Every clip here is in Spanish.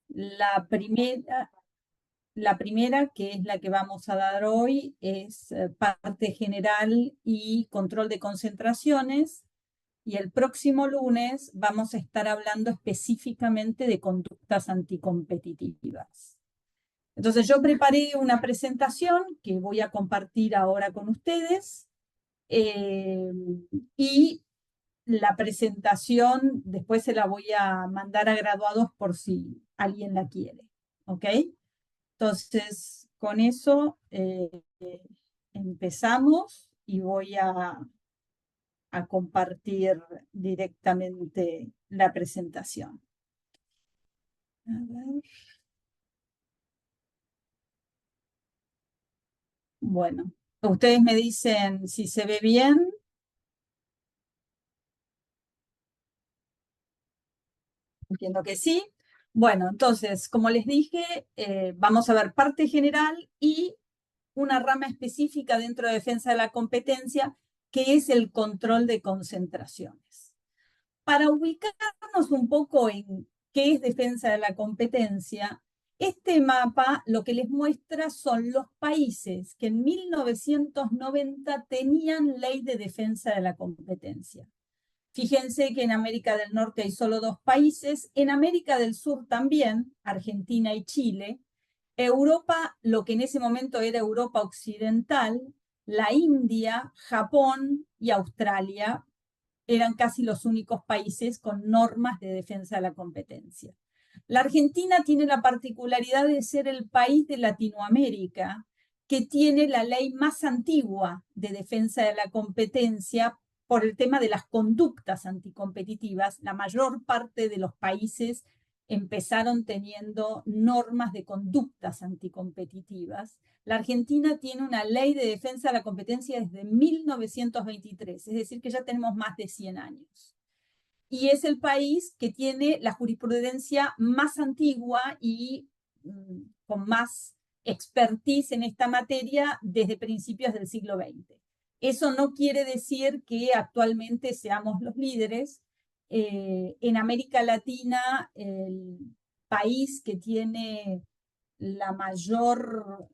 La primera, que es la que vamos a dar hoy, es parte general y control de concentraciones. Y el próximo lunes vamos a estar hablando específicamente de conductas anticompetitivas. Entonces yo preparé una presentación que voy a compartir ahora con ustedes y la presentación después se la voy a mandar a graduados por si alguien la quiere. ¿Ok? Entonces, con eso empezamos y voy a compartir directamente la presentación. A ver. Bueno, ustedes me dicen si se ve bien. Entiendo que sí. Bueno, entonces, como les dije, vamos a ver parte general y una rama específica dentro de defensa de la competencia, que es el control de concentraciones. Para ubicarnos un poco en qué es defensa de la competencia, este mapa lo que les muestra son los países que en 1990 tenían ley de defensa de la competencia. Fíjense que en América del Norte hay solo 2 países, en América del Sur también, Argentina y Chile. Europa, lo que en ese momento era Europa Occidental, la India, Japón y Australia eran casi los únicos países con normas de defensa de la competencia. La Argentina tiene la particularidad de ser el país de Latinoamérica que tiene la ley más antigua de defensa de la competencia por el tema de las conductas anticompetitivas. La mayor parte de los países empezaron teniendo normas de conductas anticompetitivas. La Argentina tiene una ley de defensa de la competencia desde 1923, es decir, que ya tenemos más de 100 años. Y es el país que tiene la jurisprudencia más antigua y con más expertise en esta materia desde principios del siglo XX. Eso no quiere decir que actualmente seamos los líderes. En América Latina, el país que tiene la mayor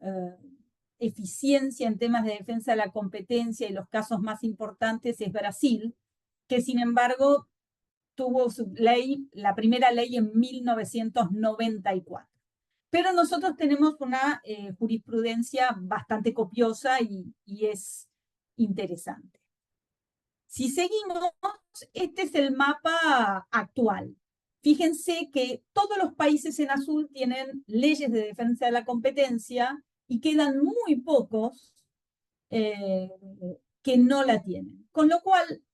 eficiencia en temas de defensa de la competencia y los casos más importantes es Brasil, que sin embargo tuvo su ley, la primera ley en 1994. Pero nosotros tenemos una jurisprudencia bastante copiosa y es interesante. Si seguimos, este es el mapa actual. Fíjense que todos los países en azul tienen leyes de defensa de la competencia y quedan muy pocos que no la tienen. Con lo cual,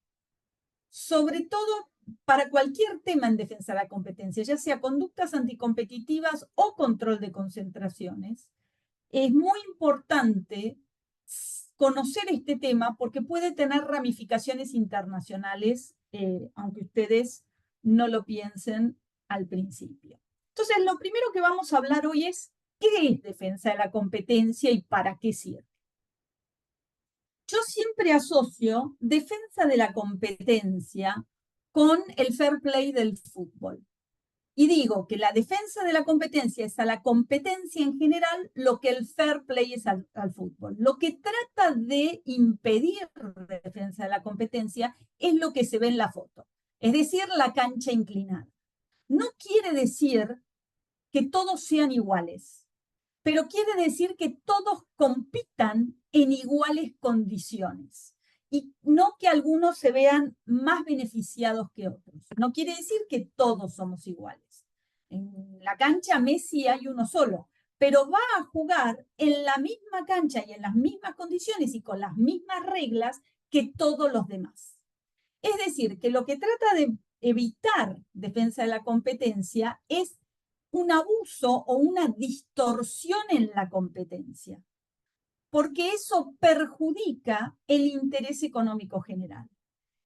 sobre todo para cualquier tema en defensa de la competencia, ya sea conductas anticompetitivas o control de concentraciones, es muy importante conocer este tema porque puede tener ramificaciones internacionales, aunque ustedes no lo piensen al principio. Entonces, lo primero que vamos a hablar hoy es qué es defensa de la competencia y para qué sirve. Yo siempre asocio defensa de la competencia con el fair play del fútbol. Y digo que la defensa de la competencia es a la competencia en general lo que el fair play es al fútbol. Lo que trata de impedir la defensa de la competencia es lo que se ve en la foto, es decir, la cancha inclinada. No quiere decir que todos sean iguales, pero quiere decir que todos compitan en iguales condiciones y no que algunos se vean más beneficiados que otros. No quiere decir que todos somos iguales. En la cancha Messi hay uno solo, pero va a jugar en la misma cancha y en las mismas condiciones y con las mismas reglas que todos los demás. Es decir, que lo que trata de evitar defensa de la competencia es un abuso o una distorsión en la competencia, porque eso perjudica el interés económico general.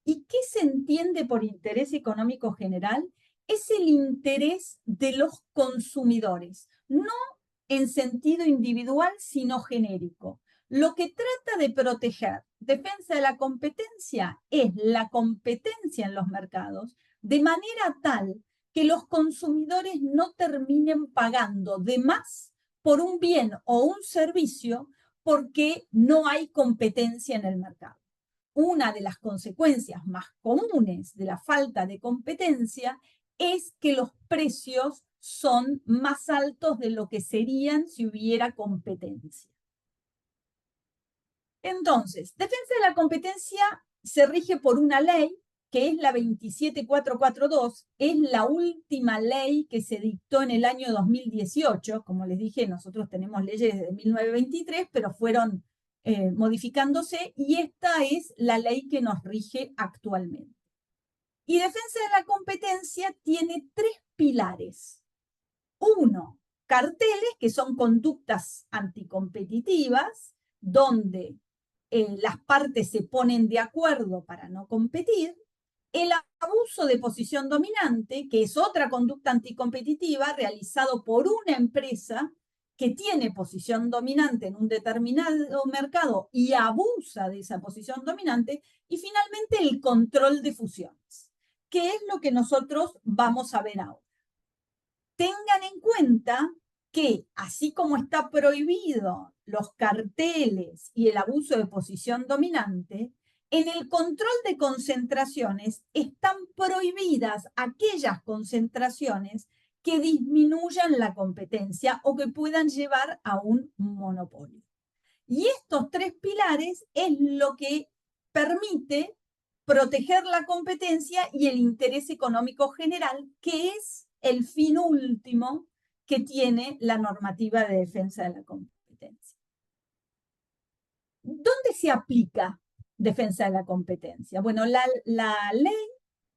¿Y qué se entiende por interés económico general? Es el interés de los consumidores, no en sentido individual, sino genérico. Lo que trata de proteger defensa de la competencia es la competencia en los mercados, de manera tal que los consumidores no terminen pagando de más por un bien o un servicio porque no hay competencia en el mercado. Una de las consecuencias más comunes de la falta de competencia es que los precios son más altos de lo que serían si hubiera competencia. Entonces, defensa de la competencia se rige por una ley que es la 27442, es la última ley que se dictó en el año 2018. Como les dije, nosotros tenemos leyes desde 1923, pero fueron modificándose, y esta es la ley que nos rige actualmente. Y defensa de la competencia tiene 3 pilares. Uno, carteles, que son conductas anticompetitivas, donde las partes se ponen de acuerdo para no competir. El abuso de posición dominante, que es otra conducta anticompetitiva realizado por una empresa que tiene posición dominante en un determinado mercado y abusa de esa posición dominante. Y finalmente el control de fusiones, que es lo que nosotros vamos a ver ahora. Tengan en cuenta que, así como está prohibido los carteles y el abuso de posición dominante, en el control de concentraciones están prohibidas aquellas concentraciones que disminuyan la competencia o que puedan llevar a un monopolio. Y estos 3 pilares es lo que permite proteger la competencia y el interés económico general, que es el fin último que tiene la normativa de defensa de la competencia. ¿Dónde se aplica defensa de la competencia? Bueno, la ley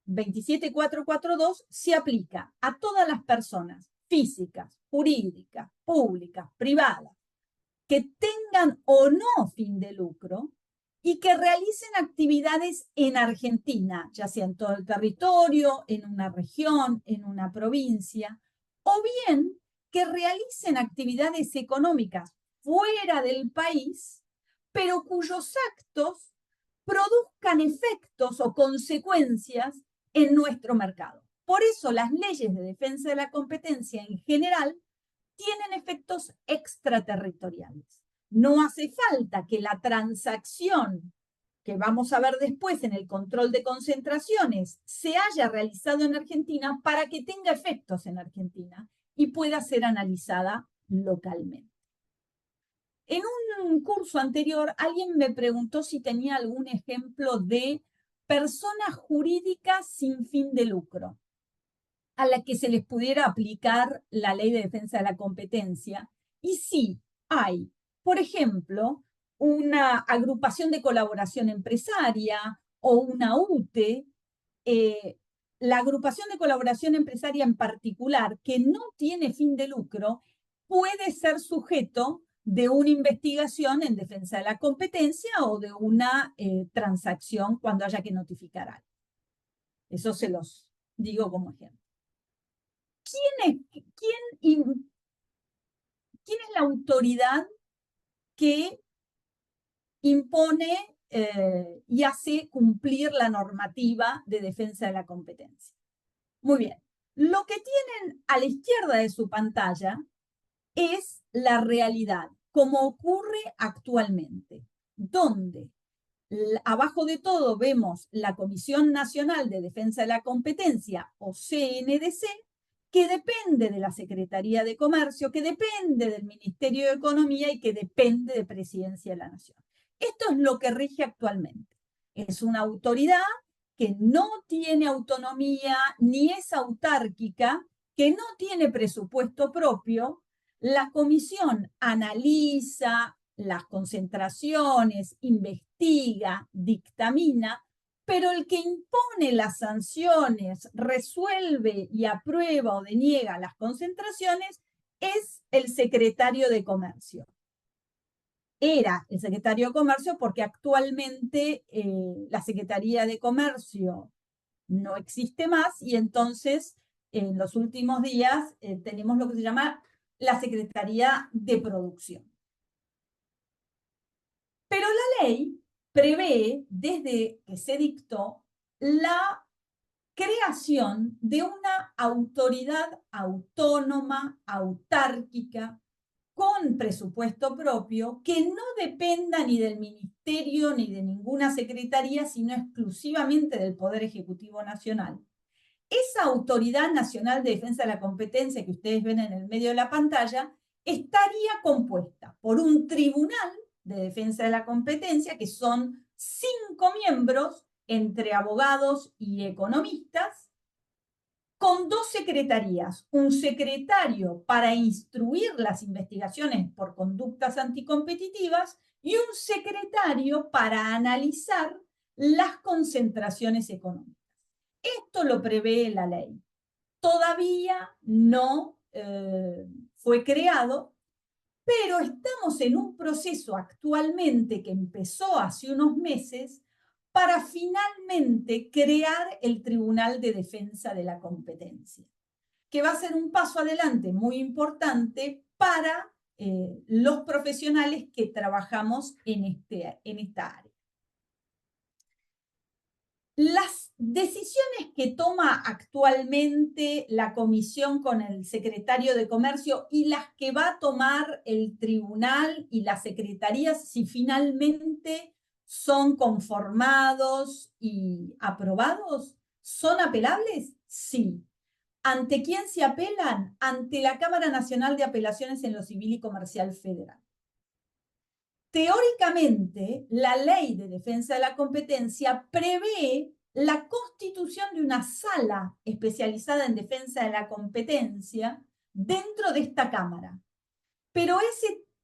27442 se aplica a todas las personas físicas, jurídicas, públicas, privadas, que tengan o no fin de lucro y que realicen actividades en Argentina, ya sea en todo el territorio, en una región, en una provincia, o bien que realicen actividades económicas fuera del país, pero cuyos actos produzcan efectos o consecuencias en nuestro mercado. Por eso las leyes de defensa de la competencia en general tienen efectos extraterritoriales. No hace falta que la transacción que vamos a ver después en el control de concentraciones se haya realizado en Argentina para que tenga efectos en Argentina y pueda ser analizada localmente. En un curso anterior, alguien me preguntó si tenía algún ejemplo de personas jurídicas sin fin de lucro a la que se les pudiera aplicar la ley de defensa de la competencia. Y sí, hay, por ejemplo, una agrupación de colaboración empresaria o una UTE. La agrupación de colaboración empresaria en particular, que no tiene fin de lucro, puede ser sujeto de una investigación en defensa de la competencia o de una transacción cuando haya que notificar algo. Eso se los digo como ejemplo. ¿Quién es la autoridad que impone y hace cumplir la normativa de defensa de la competencia? Muy bien. Lo que tienen a la izquierda de su pantalla es la realidad, como ocurre actualmente, donde abajo de todo vemos la Comisión Nacional de Defensa de la Competencia, o CNDC, que depende de la Secretaría de Comercio, que depende del Ministerio de Economía y que depende de Presidencia de la Nación. Esto es lo que rige actualmente. Es una autoridad que no tiene autonomía ni es autárquica, que no tiene presupuesto propio. La comisión analiza las concentraciones, investiga, dictamina, pero el que impone las sanciones, resuelve y aprueba o deniega las concentraciones es el secretario de Comercio. Era el secretario de Comercio porque actualmente la Secretaría de Comercio no existe más y entonces en los últimos días tenemos lo que se llama la Secretaría de Producción. Pero la ley prevé, desde que se dictó, la creación de una autoridad autónoma, autárquica, con presupuesto propio, que no dependa ni del ministerio ni de ninguna secretaría, sino exclusivamente del Poder Ejecutivo Nacional. Esa Autoridad Nacional de Defensa de la Competencia que ustedes ven en el medio de la pantalla estaría compuesta por un Tribunal de Defensa de la Competencia, que son 5 miembros entre abogados y economistas, con 2 secretarías, un secretario para instruir las investigaciones por conductas anticompetitivas y un secretario para analizar las concentraciones económicas. Esto lo prevé la ley. Todavía no fue creado, pero estamos en un proceso actualmente que empezó hace unos meses para finalmente crear el Tribunal de Defensa de la Competencia, que va a ser un paso adelante muy importante para los profesionales que trabajamos en esta área. Las decisiones que toma actualmente la comisión con el secretario de Comercio y las que va a tomar el tribunal y las secretarías, si finalmente son conformados y aprobados, ¿son apelables? Sí. ¿Ante quién se apelan? Ante la Cámara Nacional de Apelaciones en lo Civil y Comercial Federal. Teóricamente, la Ley de Defensa de la Competencia prevé la constitución de una sala especializada en defensa de la competencia dentro de esta Cámara. Pero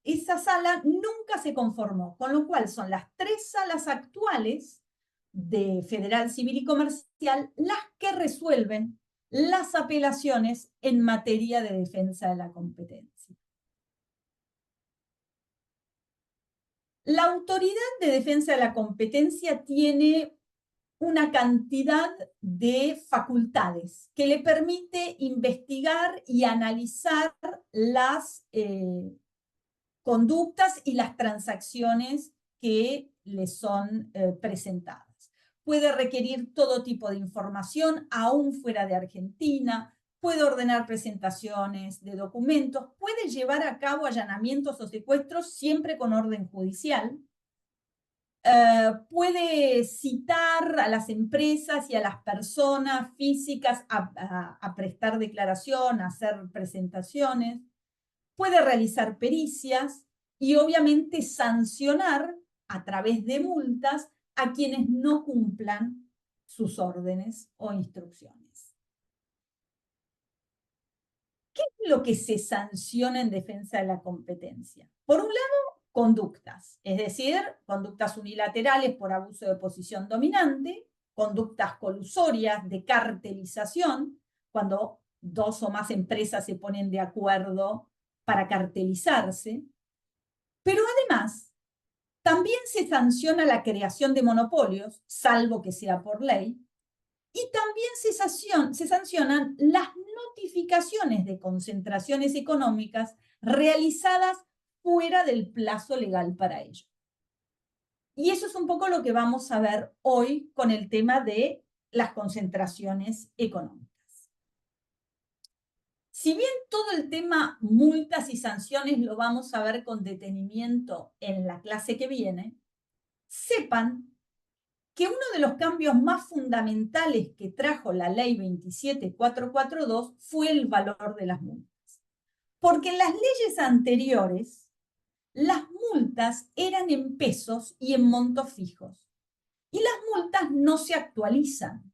esa sala nunca se conformó, con lo cual son las 3 salas actuales de Federal Civil y Comercial las que resuelven las apelaciones en materia de defensa de la competencia. La Autoridad de Defensa de la Competencia tiene una cantidad de facultades que le permite investigar y analizar las conductas y las transacciones que le son presentadas. Puede requerir todo tipo de información, aún fuera de Argentina, puede ordenar presentaciones de documentos, puede llevar a cabo allanamientos o secuestros siempre con orden judicial, puede citar a las empresas y a las personas físicas a prestar declaración, a hacer presentaciones, puede realizar pericias y obviamente sancionar a través de multas a quienes no cumplan sus órdenes o instrucciones. ¿Qué es lo que se sanciona en defensa de la competencia? Por un lado, conductas, es decir, conductas unilaterales por abuso de posición dominante, conductas colusorias de cartelización, cuando 2 o más empresas se ponen de acuerdo para cartelizarse, pero además también se sanciona la creación de monopolios, salvo que sea por ley, y también se sancionan las notificaciones de concentraciones económicas realizadas fuera del plazo legal para ello. Y eso es un poco lo que vamos a ver hoy con el tema de las concentraciones económicas. Si bien todo el tema multas y sanciones lo vamos a ver con detenimiento en la clase que viene, sepan que uno de los cambios más fundamentales que trajo la ley 27442 fue el valor de las multas. Porque en las leyes anteriores, las multas eran en pesos y en montos fijos. Y las multas no se actualizan.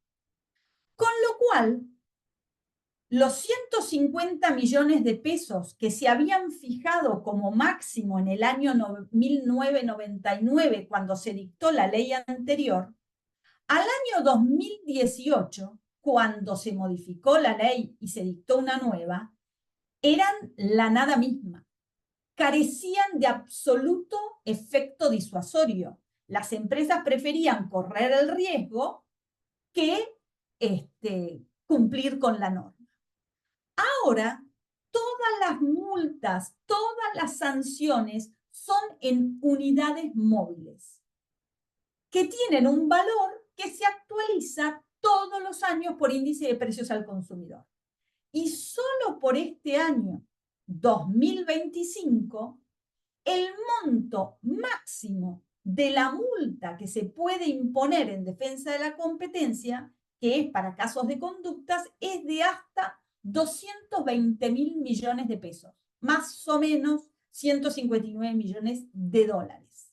Con lo cual, los 150 millones de pesos que se habían fijado como máximo en el año 1999, cuando se dictó la ley anterior, al año 2018, cuando se modificó la ley y se dictó una nueva, eran la nada misma. Carecían de absoluto efecto disuasorio. Las empresas preferían correr el riesgo que cumplir con la norma. Ahora, todas las multas, todas las sanciones son en unidades móviles, que tienen un valor que se actualiza todos los años por índice de precios al consumidor. Y solo por este año 2025, el monto máximo de la multa que se puede imponer en defensa de la competencia, que es para casos de conductas, es de hasta 220.000 millones de pesos, más o menos 159 millones de dólares.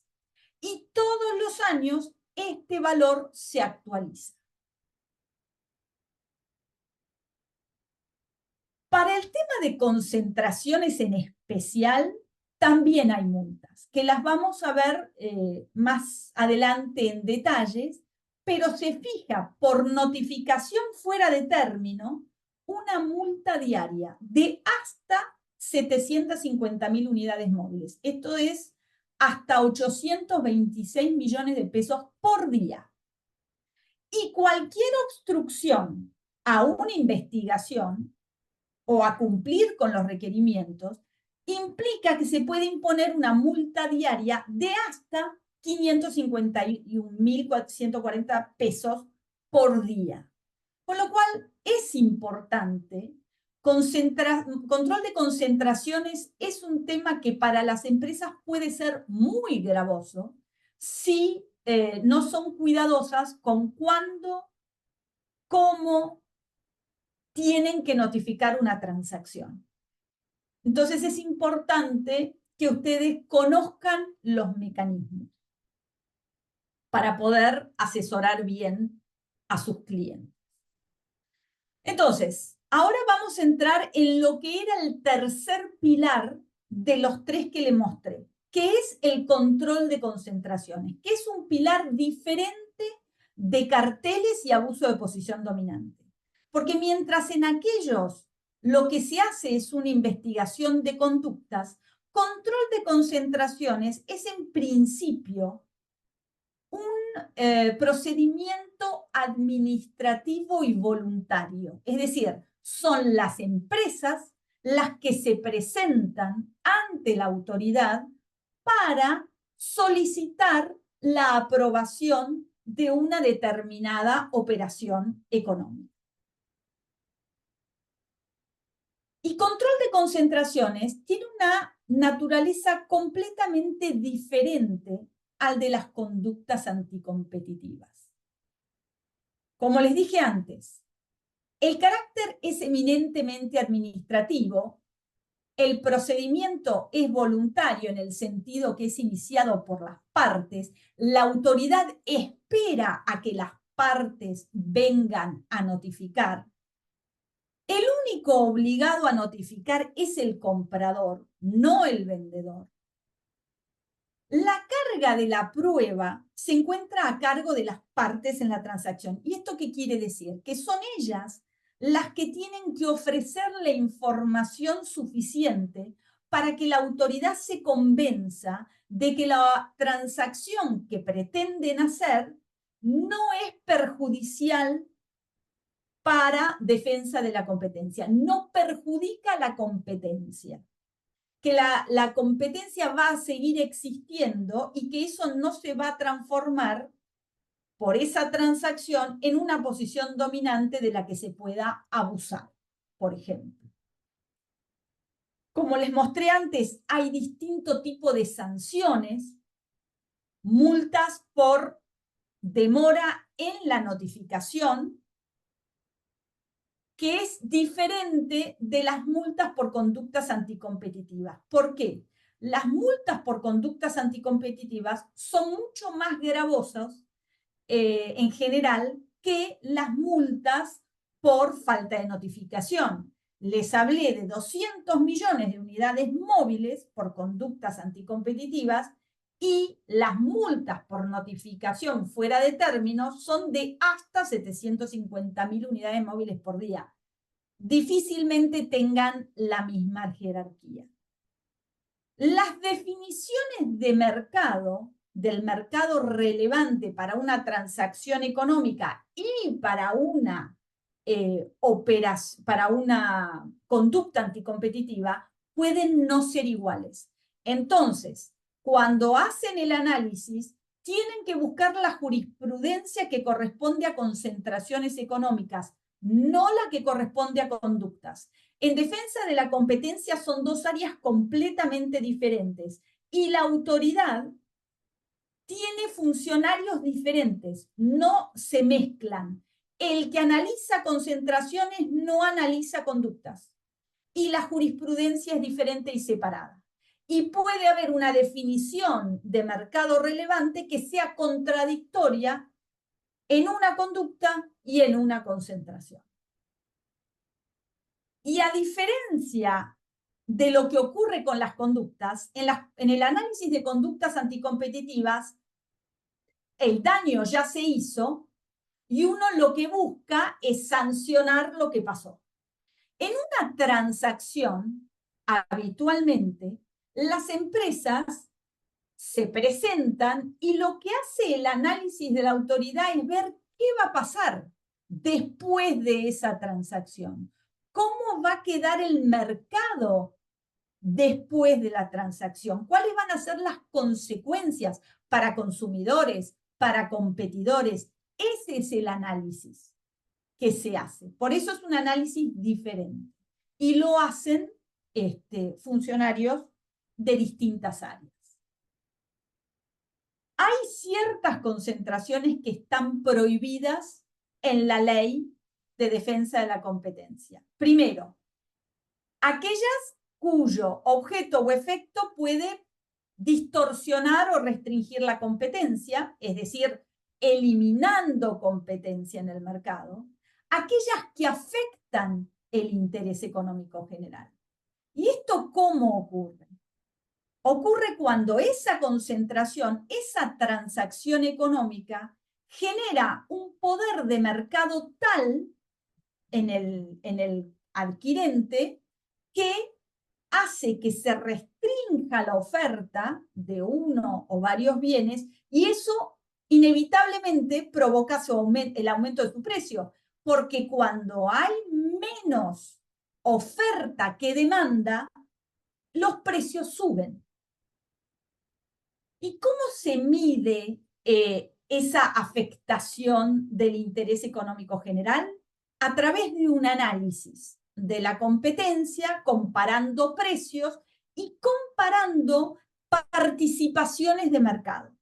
Y todos los años este valor se actualiza. Para el tema de concentraciones en especial, también hay multas, que las vamos a ver más adelante en detalles, pero se fija por notificación fuera de término una multa diaria de hasta 750.000 unidades móviles. Esto es hasta 826 millones de pesos por día. Y cualquier obstrucción a una investigación o a cumplir con los requerimientos, implica que se puede imponer una multa diaria de hasta 551.140 pesos por día. Con lo cual es importante, control de concentraciones es un tema que para las empresas puede ser muy gravoso si no son cuidadosas con cuándo, cómo tienen que notificar una transacción. Entonces es importante que ustedes conozcan los mecanismos para poder asesorar bien a sus clientes. Entonces, ahora vamos a entrar en lo que era el tercer pilar de los tres que le mostré, que es el control de concentraciones, que es un pilar diferente de carteles y abuso de posición dominante. Porque mientras en aquellos lo que se hace es una investigación de conductas, control de concentraciones es en principio un procedimiento administrativo y voluntario. Es decir, son las empresas las que se presentan ante la autoridad para solicitar la aprobación de una determinada operación económica. Y control de concentraciones tiene una naturaleza completamente diferente al de las conductas anticompetitivas. Como les dije antes, el carácter es eminentemente administrativo, el procedimiento es voluntario en el sentido que es iniciado por las partes, la autoridad espera a que las partes vengan a notificar. El único obligado a notificar es el comprador, no el vendedor. La carga de la prueba se encuentra a cargo de las partes en la transacción. ¿Y esto qué quiere decir? Que son ellas las que tienen que ofrecerle información suficiente para que la autoridad se convenza de que la transacción que pretenden hacer no es perjudicial para defensa de la competencia, no perjudica la competencia, que la competencia va a seguir existiendo y que eso no se va a transformar por esa transacción en una posición dominante de la que se pueda abusar, por ejemplo. Como les mostré antes, hay distinto tipo de sanciones, multas por demora en la notificación, que es diferente de las multas por conductas anticompetitivas. ¿Por qué? Las multas por conductas anticompetitivas son mucho más gravosas en general que las multas por falta de notificación. Les hablé de 200 millones de unidades móviles por conductas anticompetitivas y las multas por notificación fuera de término son de hasta 750.000 unidades móviles por día. Difícilmente tengan la misma jerarquía. Las definiciones de mercado, del mercado relevante para una transacción económica y para una conducta anticompetitiva, pueden no ser iguales. Entonces, cuando hacen el análisis, tienen que buscar la jurisprudencia que corresponde a concentraciones económicas, no la que corresponde a conductas. En defensa de la competencia son dos áreas completamente diferentes y la autoridad tiene funcionarios diferentes, no se mezclan. El que analiza concentraciones no analiza conductas y la jurisprudencia es diferente y separada. Y puede haber una definición de mercado relevante que sea contradictoria en una conducta y en una concentración. Y a diferencia de lo que ocurre con las conductas, en el análisis de conductas anticompetitivas, el daño ya se hizo y uno lo que busca es sancionar lo que pasó. En una transacción, habitualmente, las empresas se presentan y lo que hace el análisis de la autoridad es ver qué va a pasar después de esa transacción. ¿Cómo va a quedar el mercado después de la transacción? ¿Cuáles van a ser las consecuencias para consumidores, para competidores? Ese es el análisis que se hace. Por eso es un análisis diferente. Y lo hacen funcionarios de distintas áreas. Hay ciertas concentraciones que están prohibidas en la ley de defensa de la competencia. Primero, aquellas cuyo objeto o efecto puede distorsionar o restringir la competencia, es decir, eliminando competencia en el mercado, aquellas que afectan el interés económico general. ¿Y esto cómo ocurre? Ocurre cuando esa concentración, esa transacción económica, genera un poder de mercado tal en el adquirente que hace que se restrinja la oferta de uno o varios bienes y eso inevitablemente provoca el aumento de su precio, porque cuando hay menos oferta que demanda, los precios suben. ¿Y cómo se mide esa afectación del interés económico general? A través de un análisis de la competencia, comparando precios y comparando participaciones de mercado,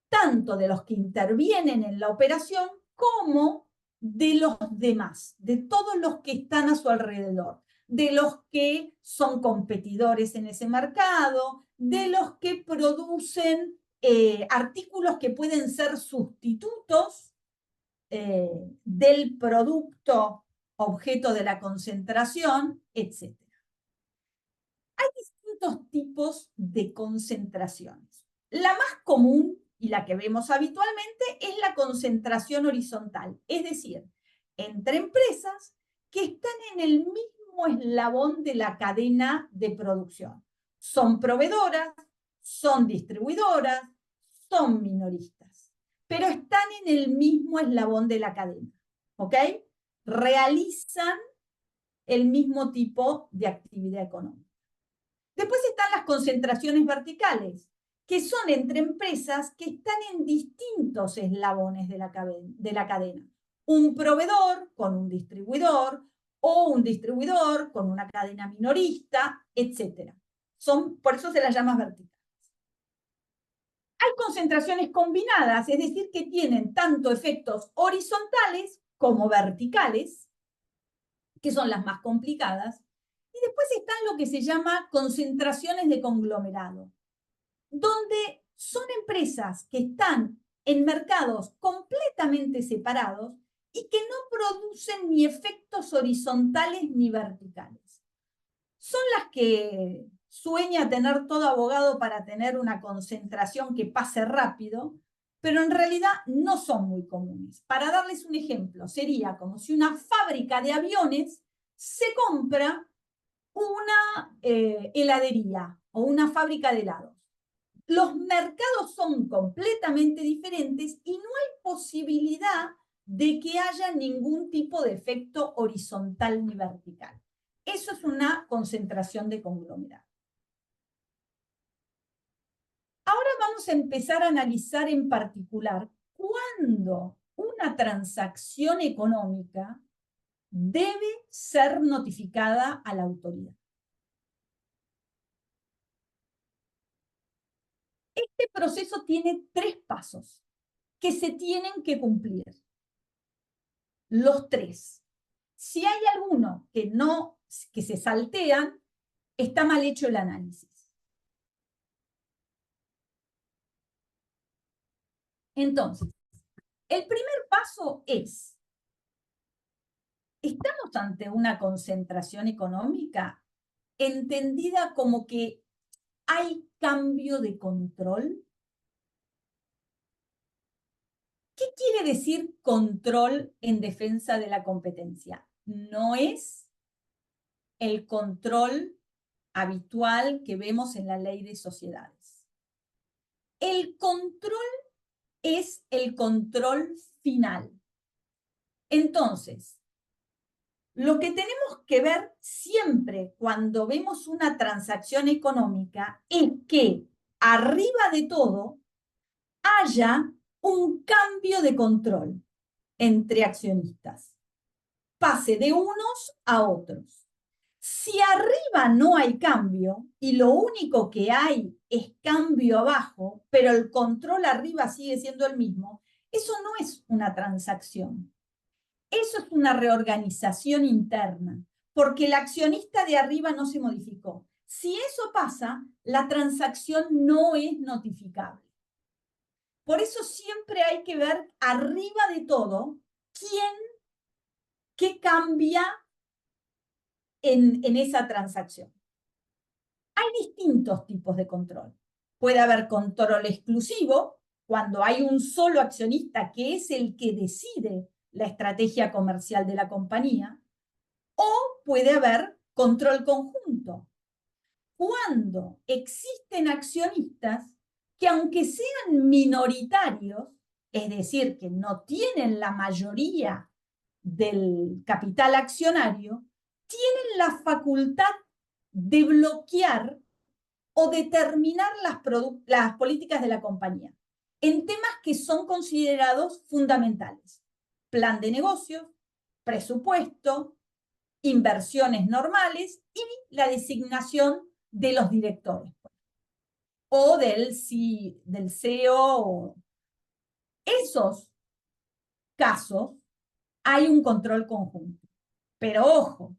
tanto de los que intervienen en la operación como de los demás, de todos los que están a su alrededor, de los que son competidores en ese mercado, de los que producen artículos que pueden ser sustitutos del producto objeto de la concentración, etc. Hay distintos tipos de concentraciones. La más común y la que vemos habitualmente es la concentración horizontal, es decir, entre empresas que están en el mismo eslabón de la cadena de producción. Son proveedoras, son distribuidoras, son minoristas, pero están en el mismo eslabón de la cadena, ¿ok? Realizan el mismo tipo de actividad económica. Después están las concentraciones verticales, que son entre empresas que están en distintos eslabones de la cadena. Un proveedor con un distribuidor o un distribuidor con una cadena minorista, etc. Por eso se las llama verticales. Hay concentraciones combinadas, es decir, que tienen tanto efectos horizontales como verticales, que son las más complicadas, y después están lo que se llama concentraciones de conglomerado, donde son empresas que están en mercados completamente separados y que no producen ni efectos horizontales ni verticales. Son las que sueña tener todo abogado para tener una concentración que pase rápido, pero en realidad no son muy comunes. Para darles un ejemplo, sería como si una fábrica de aviones se compra una heladería o una fábrica de helados. Los mercados son completamente diferentes y no hay posibilidad de que haya ningún tipo de efecto horizontal ni vertical. Eso es una concentración de conglomerado. Ahora vamos a empezar a analizar en particular cuándo una transacción económica debe ser notificada a la autoridad. Este proceso tiene 3 pasos que se tienen que cumplir. Los 3. Si hay alguno que se saltean, está mal hecho el análisis. Entonces, el primer paso es, ¿estamos ante una concentración económica entendida como que hay cambio de control? ¿Qué quiere decir control en defensa de la competencia? No es el control habitual que vemos en la ley de sociedades. El control es el control final. Entonces, lo que tenemos que ver siempre cuando vemos una transacción económica es que arriba de todo haya un cambio de control entre accionistas. Pase de unos a otros. Si arriba no hay cambio y lo único que hay es cambio abajo, pero el control arriba sigue siendo el mismo, eso no es una transacción. Eso es una reorganización interna, porque el accionista de arriba no se modificó. Si eso pasa, la transacción no es notificable. Por eso siempre hay que ver arriba de todo qué cambia en esa transacción. Hay distintos tipos de control. Puede haber control exclusivo, cuando hay un solo accionista que es el que decide la estrategia comercial de la compañía, o puede haber control conjunto, cuando existen accionistas que aunque sean minoritarios, es decir, que no tienen la mayoría del capital accionario, tienen la facultad de bloquear o determinar las políticas de la compañía en temas que son considerados fundamentales. Plan de negocios, presupuesto, inversiones normales y la designación de los directores o del CEO. Esos casos hay un control conjunto. Pero ojo,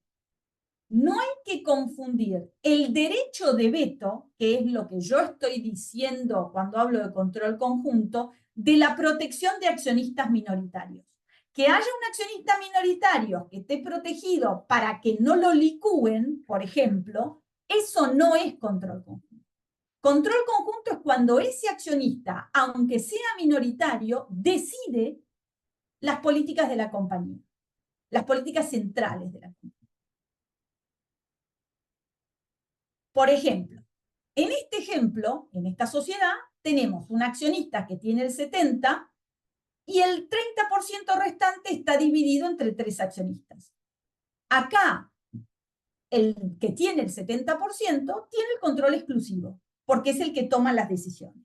no hay que confundir el derecho de veto, que es lo que yo estoy diciendo cuando hablo de control conjunto, de la protección de accionistas minoritarios. Que haya un accionista minoritario que esté protegido para que no lo licúen, por ejemplo, eso no es control conjunto. Control conjunto es cuando ese accionista, aunque sea minoritario, decide las políticas de la compañía, las políticas centrales de la compañía. Por ejemplo, en este ejemplo, en esta sociedad, tenemos un accionista que tiene el 70% y el 30% restante está dividido entre 3 accionistas. Acá, el que tiene el 70% tiene el control exclusivo, porque es el que toma las decisiones.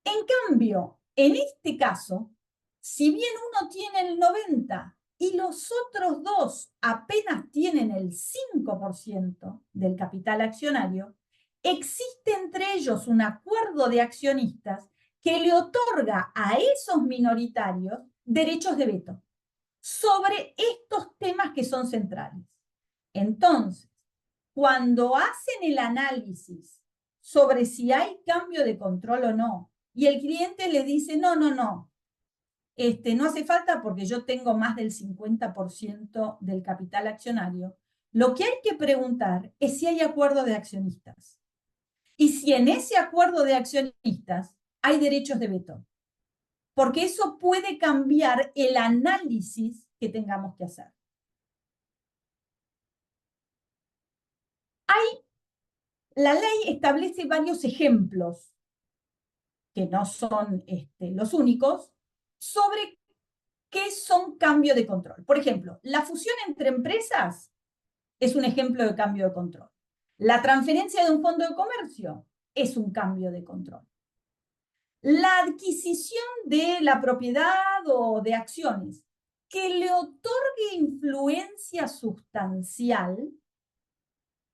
En cambio, en este caso, si bien uno tiene el 90% y los otros 2 apenas tienen el 5% del capital accionario, existe entre ellos un acuerdo de accionistas que le otorga a esos minoritarios derechos de veto sobre estos temas que son centrales. Entonces, cuando hacen el análisis sobre si hay cambio de control o no, y el cliente le dice, no, no hace falta porque yo tengo más del 50% del capital accionario, lo que hay que preguntar es si hay acuerdo de accionistas. Y si en ese acuerdo de accionistas hay derechos de veto. Porque eso puede cambiar el análisis que tengamos que hacer. La ley establece varios ejemplos, que no son los únicos, sobre qué son cambio de control. Por ejemplo, la fusión entre empresas es un ejemplo de cambio de control. La transferencia de un fondo de comercio es un cambio de control. La adquisición de la propiedad o de acciones que le otorgue influencia sustancial,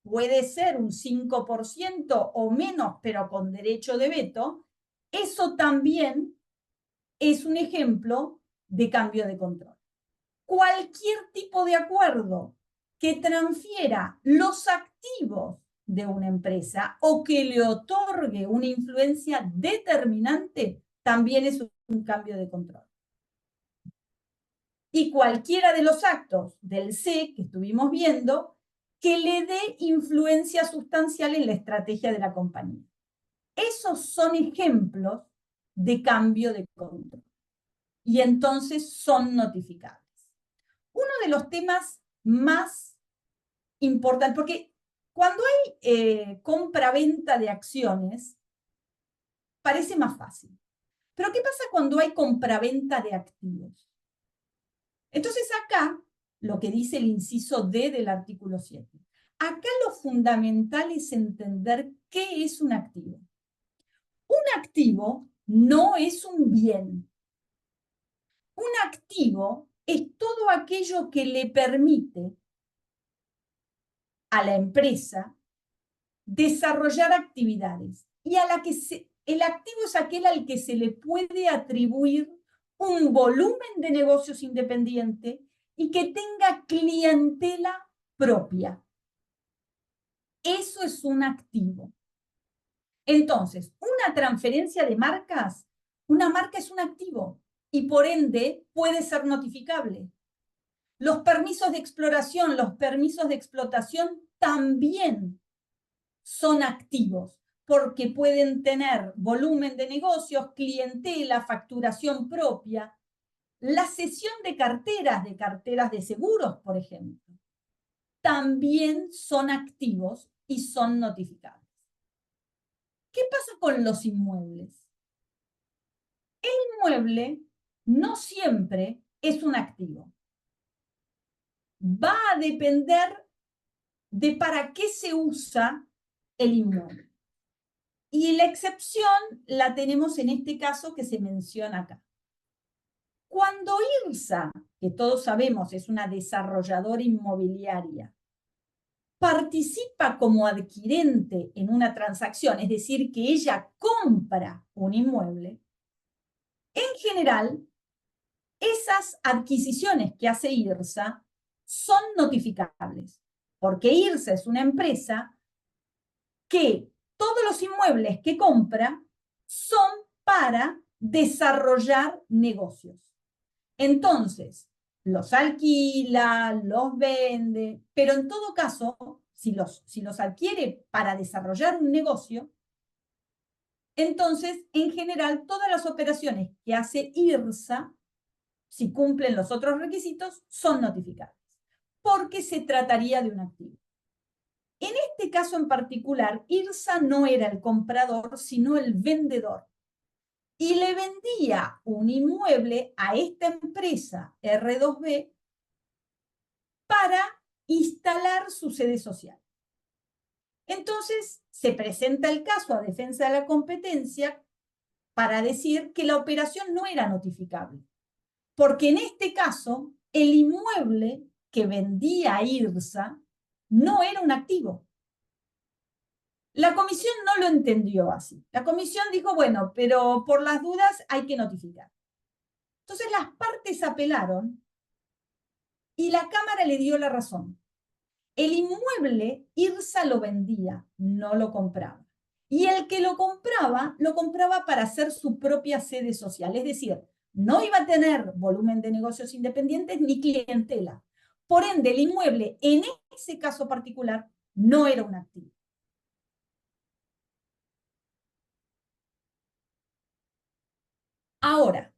puede ser un 5% o menos, pero con derecho de veto, eso también es un ejemplo de cambio de control. Cualquier tipo de acuerdo que transfiera los activos de una empresa o que le otorgue una influencia determinante también es un cambio de control. Y cualquiera de los actos del C que estuvimos viendo que le dé influencia sustancial en la estrategia de la compañía. Esos son ejemplos de cambio de control. Y entonces son notificables. Uno de los temas más importantes, porque cuando hay compra-venta de acciones, parece más fácil. Pero ¿qué pasa cuando hay compra-venta de activos? Entonces acá, lo que dice el inciso D del artículo 7, acá lo fundamental es entender qué es un activo. Un activo no es un bien. Un activo es todo aquello que le permite a la empresa desarrollar actividades y a la que el activo es aquel al que se le puede atribuir un volumen de negocios independiente y que tenga clientela propia. Eso es un activo. Entonces, una transferencia de marcas, una marca es un activo y por ende puede ser notificable. Los permisos de exploración, los permisos de explotación también son activos porque pueden tener volumen de negocios, clientela, facturación propia. La cesión de carteras de seguros, por ejemplo, también son activos y son notificables. ¿Qué pasa con los inmuebles? El inmueble no siempre es un activo. Va a depender de para qué se usa el inmueble. Y la excepción la tenemos en este caso que se menciona acá. Cuando IRSA, que todos sabemos es una desarrolladora inmobiliaria, participa como adquirente en una transacción, es decir, que ella compra un inmueble, en general, esas adquisiciones que hace IRSA son notificables, porque IRSA es una empresa que todos los inmuebles que compra son para desarrollar negocios. Entonces, los alquila, los vende, pero en todo caso, si los adquiere para desarrollar un negocio, entonces, en general, todas las operaciones que hace IRSA, si cumplen los otros requisitos, son notificables, porque se trataría de un activo. En este caso en particular, IRSA no era el comprador, sino el vendedor. Y le vendía un inmueble a esta empresa R2B para instalar su sede social. Entonces, se presenta el caso a defensa de la competencia para decir que la operación no era notificable, porque en este caso, el inmueble que vendía IRSA no era un activo. La comisión no lo entendió así. La comisión dijo, bueno, pero por las dudas hay que notificar. Entonces las partes apelaron y la Cámara le dio la razón. El inmueble IRSA lo vendía, no lo compraba. Y el que lo compraba para hacer su propia sede social. Es decir, no iba a tener volumen de negocios independientes ni clientela. Por ende, el inmueble, en ese caso particular, no era un activo. Ahora,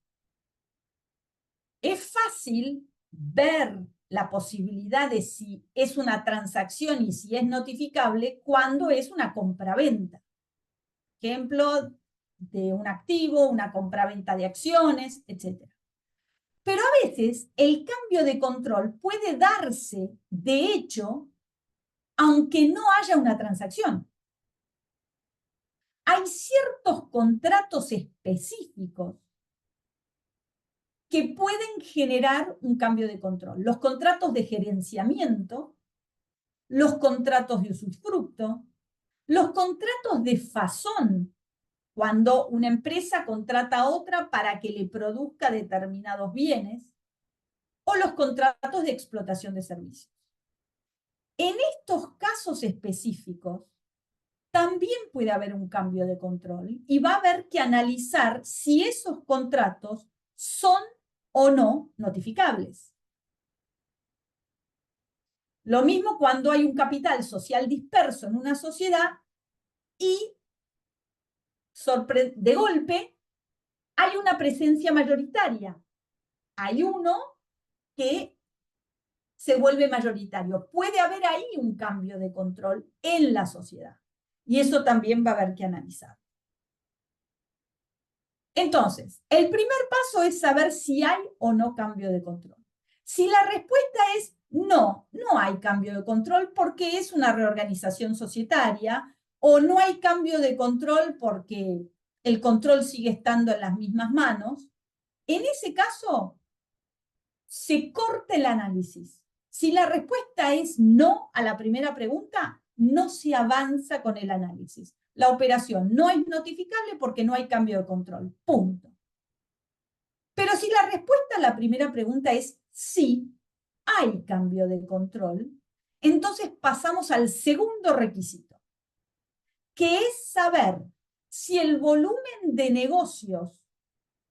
es fácil ver la posibilidad de si es una transacción y si es notificable cuando es una compraventa. Ejemplo de un activo, una compraventa de acciones, etc. Pero a veces el cambio de control puede darse, de hecho, aunque no haya una transacción. hay ciertos contratos específicos que pueden generar un cambio de control. Los contratos de gerenciamiento, los contratos de usufructo, los contratos de fasón, cuando una empresa contrata a otra para que le produzca determinados bienes, o los contratos de explotación de servicios. En estos casos específicos, también puede haber un cambio de control y va a haber que analizar si esos contratos son o no notificables. Lo mismo cuando hay un capital social disperso en una sociedad y de golpe hay una presencia mayoritaria. Hay uno que se vuelve mayoritario. Puede haber ahí un cambio de control en la sociedad. Y eso también va a haber que analizar. Entonces, el primer paso es saber si hay o no cambio de control. Si la respuesta es no, no hay cambio de control porque es una reorganización societaria, o no hay cambio de control porque el control sigue estando en las mismas manos, en ese caso se corta el análisis. Si la respuesta es no a la primera pregunta, no se avanza con el análisis. La operación no es notificable porque no hay cambio de control. Punto. Pero si la respuesta a la primera pregunta es sí, hay cambio de control, entonces pasamos al segundo requisito, que es saber si el volumen de negocios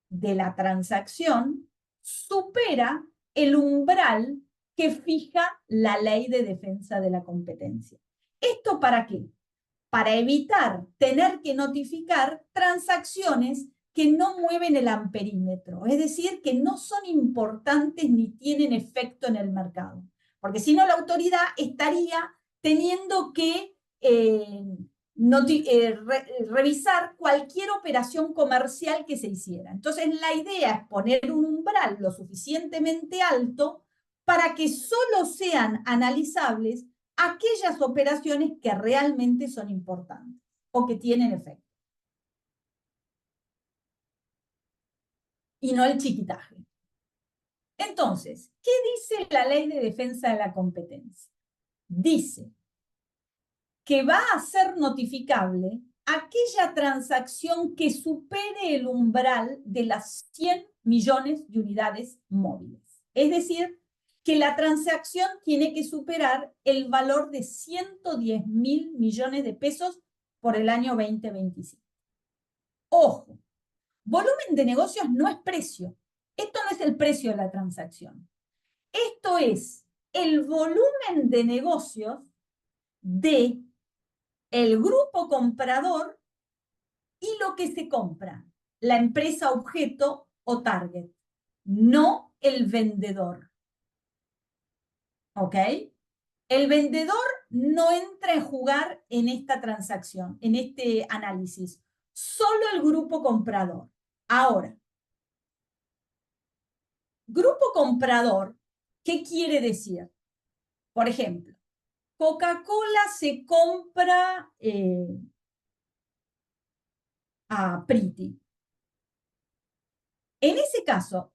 de la transacción supera el umbral que fija la Ley de Defensa de la Competencia. ¿Esto para qué? Para evitar tener que notificar transacciones que no mueven el amperímetro, es decir, que no son importantes ni tienen efecto en el mercado. Porque si no, la autoridad estaría teniendo que revisar cualquier operación comercial que se hiciera. Entonces, la idea es poner un umbral lo suficientemente alto para que solo sean analizables aquellas operaciones que realmente son importantes o que tienen efecto. Y no el chiquitaje. Entonces, ¿qué dice la Ley de Defensa de la Competencia? Dice que va a ser notificable aquella transacción que supere el umbral de las 100 millones de unidades móviles. Es decir, que la transacción tiene que superar el valor de 110.000 millones de pesos por el año 2025. Ojo, volumen de negocios no es precio. Esto no es el precio de la transacción. Esto es el volumen de negocios de el grupo comprador y lo que se compra, la empresa objeto o target, no el vendedor. ¿Ok? El vendedor no entra a jugar en esta transacción, en este análisis. Solo el grupo comprador. Ahora, grupo comprador, ¿qué quiere decir? Por ejemplo, Coca-Cola se compra a Priti. En ese caso,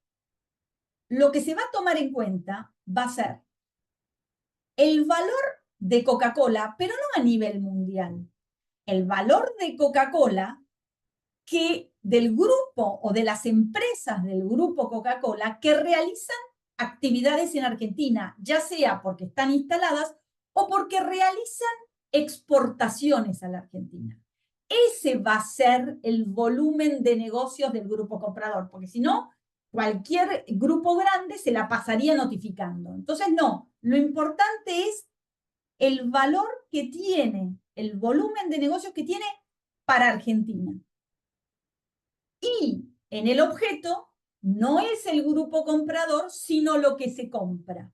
lo que se va a tomar en cuenta va a ser el valor de Coca-Cola, pero no a nivel mundial. El valor de Coca-Cola que del grupo o de las empresas del grupo Coca-Cola que realizan actividades en Argentina, ya sea porque están instaladas o porque realizan exportaciones a la Argentina. Ese va a ser el volumen de negocios del grupo comprador, porque si no, cualquier grupo grande se la pasaría notificando. Entonces, no, lo importante es el valor que tiene, el volumen de negocios que tiene para Argentina. Y en el objeto no es el grupo comprador, sino lo que se compra,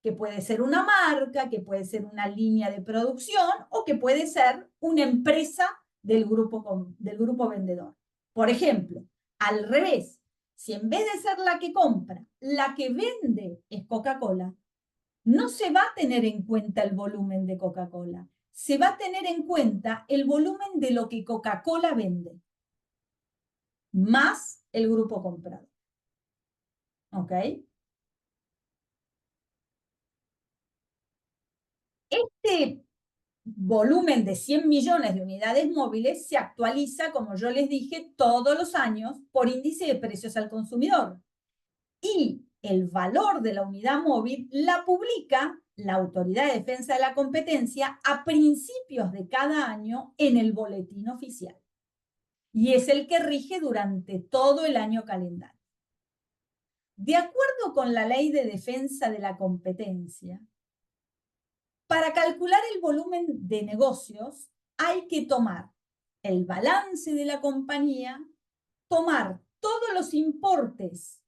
que puede ser una marca, que puede ser una línea de producción o que puede ser una empresa del grupo vendedor. Por ejemplo, al revés, si en vez de ser la que compra, la que vende es Coca-Cola, no se va a tener en cuenta el volumen de Coca-Cola, se va a tener en cuenta el volumen de lo que Coca-Cola vende, más el grupo comprador. ¿Ok? Este volumen de 100 millones de unidades móviles se actualiza, como yo les dije, todos los años por índice de precios al consumidor. Y el valor de la unidad móvil la publica la Autoridad de Defensa de la Competencia a principios de cada año en el boletín oficial. Y es el que rige durante todo el año calendario. De acuerdo con la Ley de Defensa de la Competencia, para calcular el volumen de negocios hay que tomar el balance de la compañía, tomar todos los importes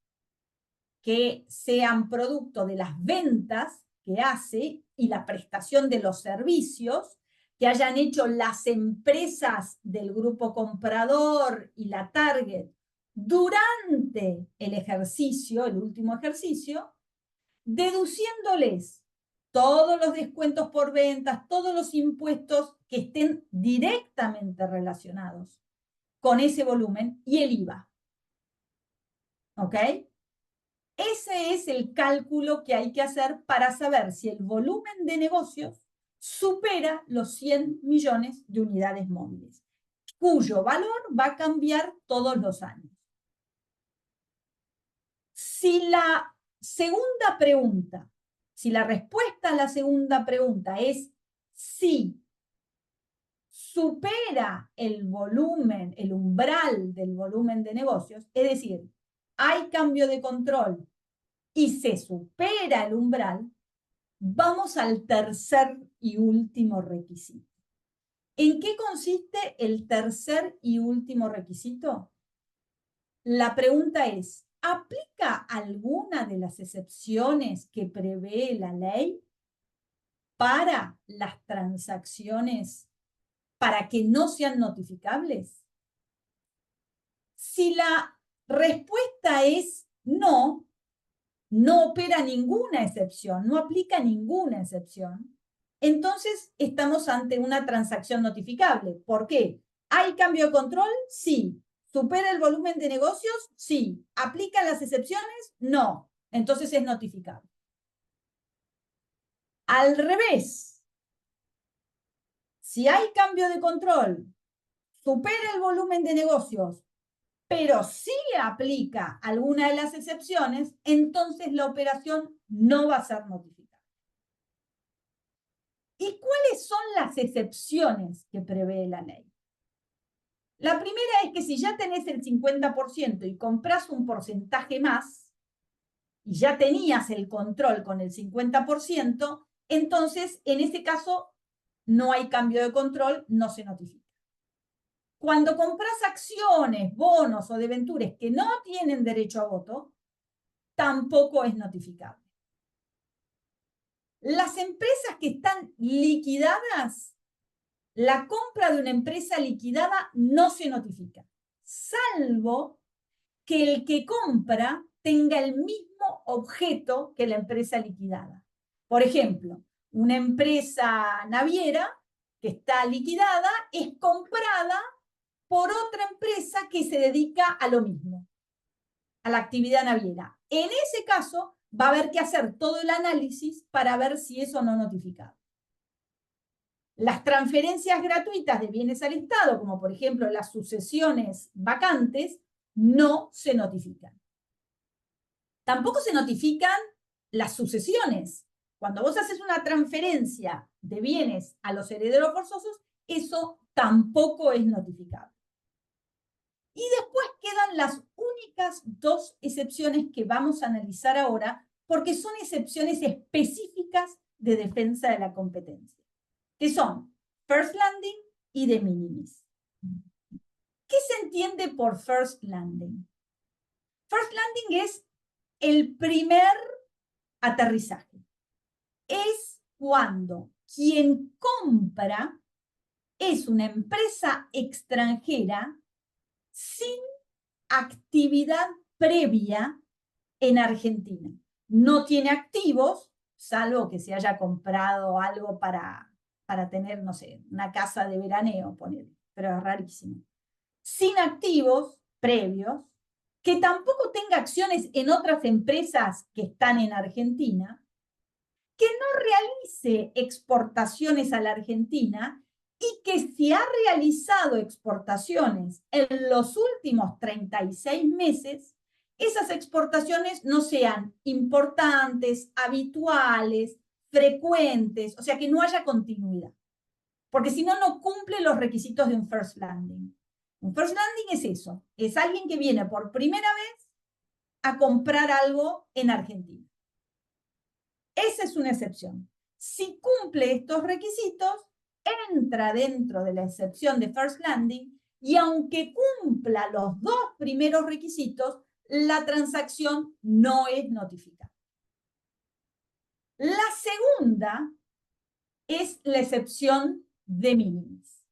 que sean producto de las ventas que hace y la prestación de los servicios que hayan hecho las empresas del grupo comprador y la target durante el ejercicio, el último ejercicio, deduciéndoles todos los descuentos por ventas, todos los impuestos que estén directamente relacionados con ese volumen y el IVA. ¿Ok? Ese es el cálculo que hay que hacer para saber si el volumen de negocios supera los 100 millones de unidades móviles, cuyo valor va a cambiar todos los años. Si la segunda pregunta, si la respuesta a la segunda pregunta es sí, supera el volumen, el umbral del volumen de negocios, es decir, hay cambio de control y se supera el umbral, vamos al tercer y último requisito. ¿En qué consiste el tercer y último requisito? La pregunta es, ¿aplica alguna de las excepciones que prevé la ley para las transacciones para que no sean notificables? Si la respuesta es no, no opera ninguna excepción, no aplica ninguna excepción, entonces estamos ante una transacción notificable. ¿Por qué? ¿Hay cambio de control? Sí. ¿Supera el volumen de negocios? Sí. ¿Aplica las excepciones? No. Entonces es notificable. Al revés, si hay cambio de control, supera el volumen de negocios, pero sí aplica alguna de las excepciones, entonces la operación no va a ser notificada. ¿Y cuáles son las excepciones que prevé la ley? La primera es que si ya tenés el 50% y compras un porcentaje más, y ya tenías el control con el 50%, entonces en ese caso no hay cambio de control, no se notifica. Cuando compras acciones, bonos o debentures que no tienen derecho a voto, tampoco es notificable. Las empresas que están liquidadas, la compra de una empresa liquidada no se notifica, salvo que el que compra tenga el mismo objeto que la empresa liquidada. Por ejemplo, una empresa naviera que está liquidada es comprada por otra empresa que se dedica a lo mismo, a la actividad naviera. En ese caso, va a haber que hacer todo el análisis para ver si es o no notificado. Las transferencias gratuitas de bienes al Estado, como por ejemplo las sucesiones vacantes, no se notifican. Tampoco se notifican las sucesiones. Cuando vos haces una transferencia de bienes a los herederos forzosos, eso tampoco es notificable. Y después quedan las únicas dos excepciones que vamos a analizar ahora, porque son excepciones específicas de defensa de la competencia, que son first landing y de minimis. ¿Qué se entiende por first landing? First landing es el primer aterrizaje. Es cuando quien compra es una empresa extranjera sin actividad previa en Argentina. No tiene activos, salvo que se haya comprado algo para para tener, no sé, una casa de veraneo, ponele, pero es rarísimo. Sin activos previos, que tampoco tenga acciones en otras empresas que están en Argentina, que no realice exportaciones a la Argentina y que si ha realizado exportaciones en los últimos 36 meses, esas exportaciones no sean importantes, habituales, frecuentes, o sea, que no haya continuidad. Porque si no, no cumple los requisitos de un first landing. Un first landing es eso, es alguien que viene por primera vez a comprar algo en Argentina. Esa es una excepción. Si cumple estos requisitos, entra dentro de la excepción de first landing y aunque cumpla los dos primeros requisitos, la transacción no es notificada. La segunda es la excepción de minimis.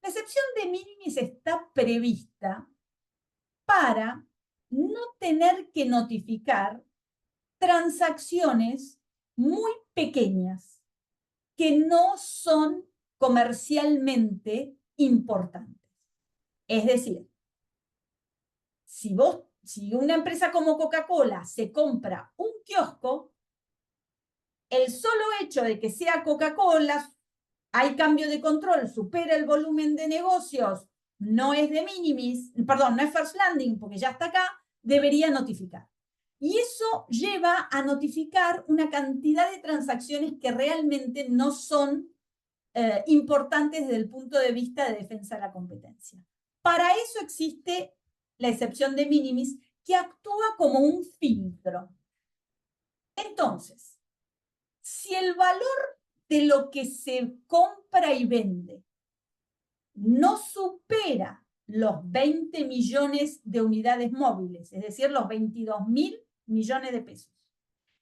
La excepción de minimis está prevista para no tener que notificar transacciones muy pequeñas que no son comercialmente importantes. Es decir, si una empresa como Coca-Cola se compra un kiosco, el solo hecho de que sea Coca-Cola, hay cambio de control, supera el volumen de negocios, no es de minimis, perdón, no es first landing porque ya está acá, debería notificar. Y eso lleva a notificar una cantidad de transacciones que realmente no son importantes desde el punto de vista de defensa de la competencia. Para eso existe la excepción de minimis que actúa como un filtro. Entonces, si el valor de lo que se compra y vende no supera los 20 millones de unidades móviles, es decir, los 22.000 millones de pesos,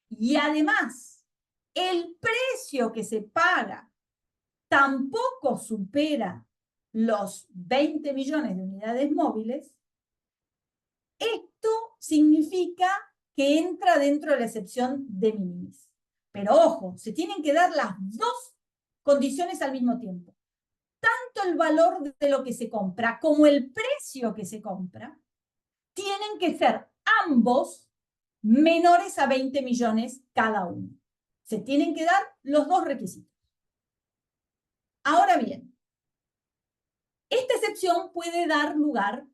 y además el precio que se paga tampoco supera los 20 millones de unidades móviles, esto significa que entra dentro de la excepción de minimis. Pero ojo, se tienen que dar las dos condiciones al mismo tiempo. Tanto el valor de lo que se compra como el precio que se compra tienen que ser ambos menores a 20 millones cada uno. Se tienen que dar los dos requisitos. Ahora bien, esta excepción puede dar lugar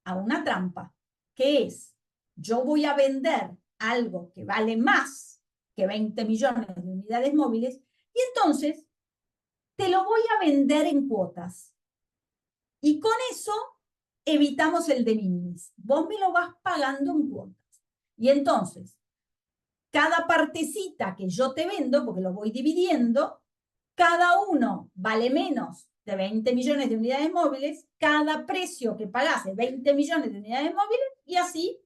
a una trampa, que es, yo voy a vender algo que vale más que 20 millones de unidades móviles y entonces te lo voy a vender en cuotas. Y con eso evitamos el de minimis. Vos me lo vas pagando en cuotas. Y entonces, cada partecita que yo te vendo, porque lo voy dividiendo, cada uno vale menos de 20 millones de unidades móviles, cada precio que pagase 20 millones de unidades móviles, y así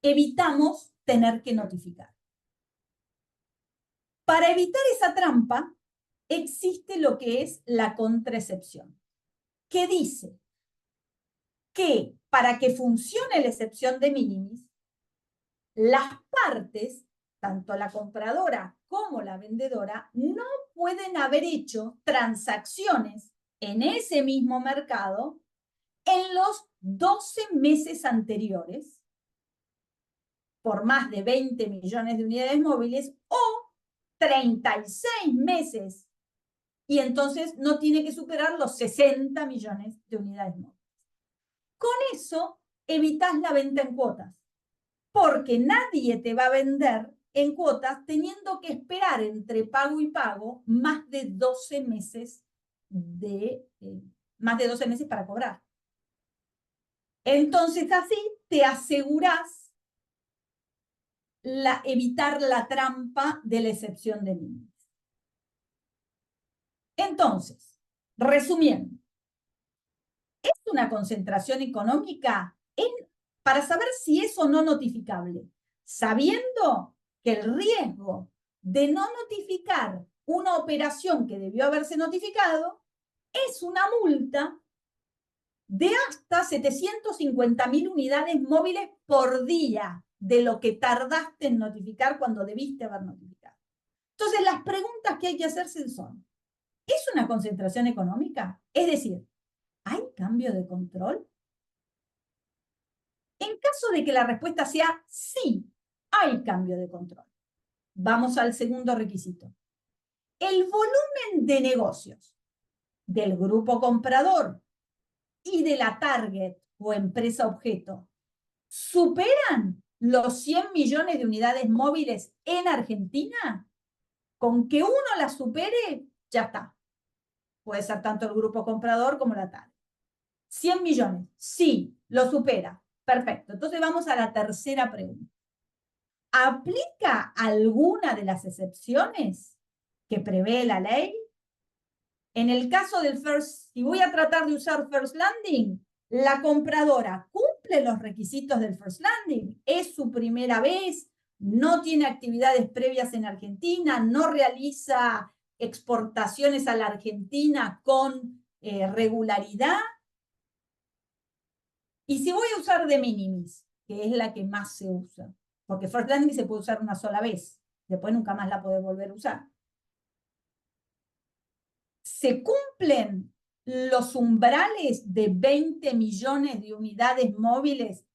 evitamos tener que notificar. Para evitar esa trampa, existe lo que es la contraexcepción, que dice que para que funcione la excepción de minimis, las partes, tanto la compradora como la vendedora, no pueden haber hecho transacciones en ese mismo mercado en los 12 meses anteriores por más de 20 millones de unidades móviles o 36 meses y entonces no tiene que superar los 60 millones de unidades móviles. Con eso evitas la venta en cuotas, porque nadie te va a vender en cuotas teniendo que esperar entre pago y pago más de 12 meses para cobrar. Entonces así te aseguras evitar la trampa de la excepción de minimis. Entonces, resumiendo, ¿es una concentración económica para saber si es o no notificable? Sabiendo que el riesgo de no notificar una operación que debió haberse notificado es una multa de hasta 750.000 unidades móviles por día de lo que tardaste en notificar cuando debiste haber notificado. Entonces, las preguntas que hay que hacerse son, ¿Es una concentración económica? Es decir, ¿hay cambio de control? En caso de que la respuesta sea sí, hay cambio de control. Vamos al segundo requisito. El volumen de negocios del grupo comprador y de la target o empresa objeto superan los 100 millones de unidades móviles en Argentina. Con que uno la supere, ya está. Puede ser tanto el grupo comprador como la target. 100 millones, sí, lo supera. Perfecto. Entonces vamos a la tercera pregunta. ¿Aplica alguna de las excepciones que prevé la ley? En el caso del si voy a tratar de usar First Landing, la compradora cumple los requisitos del First Landing, es su primera vez, no tiene actividades previas en Argentina, no realiza exportaciones a la Argentina con regularidad. Y si voy a usar de minimis, que es la que más se usa, porque First Landing se puede usar una sola vez, después nunca más la puede volver a usar. ¿Se cumplen los umbrales de 20 millones de unidades móviles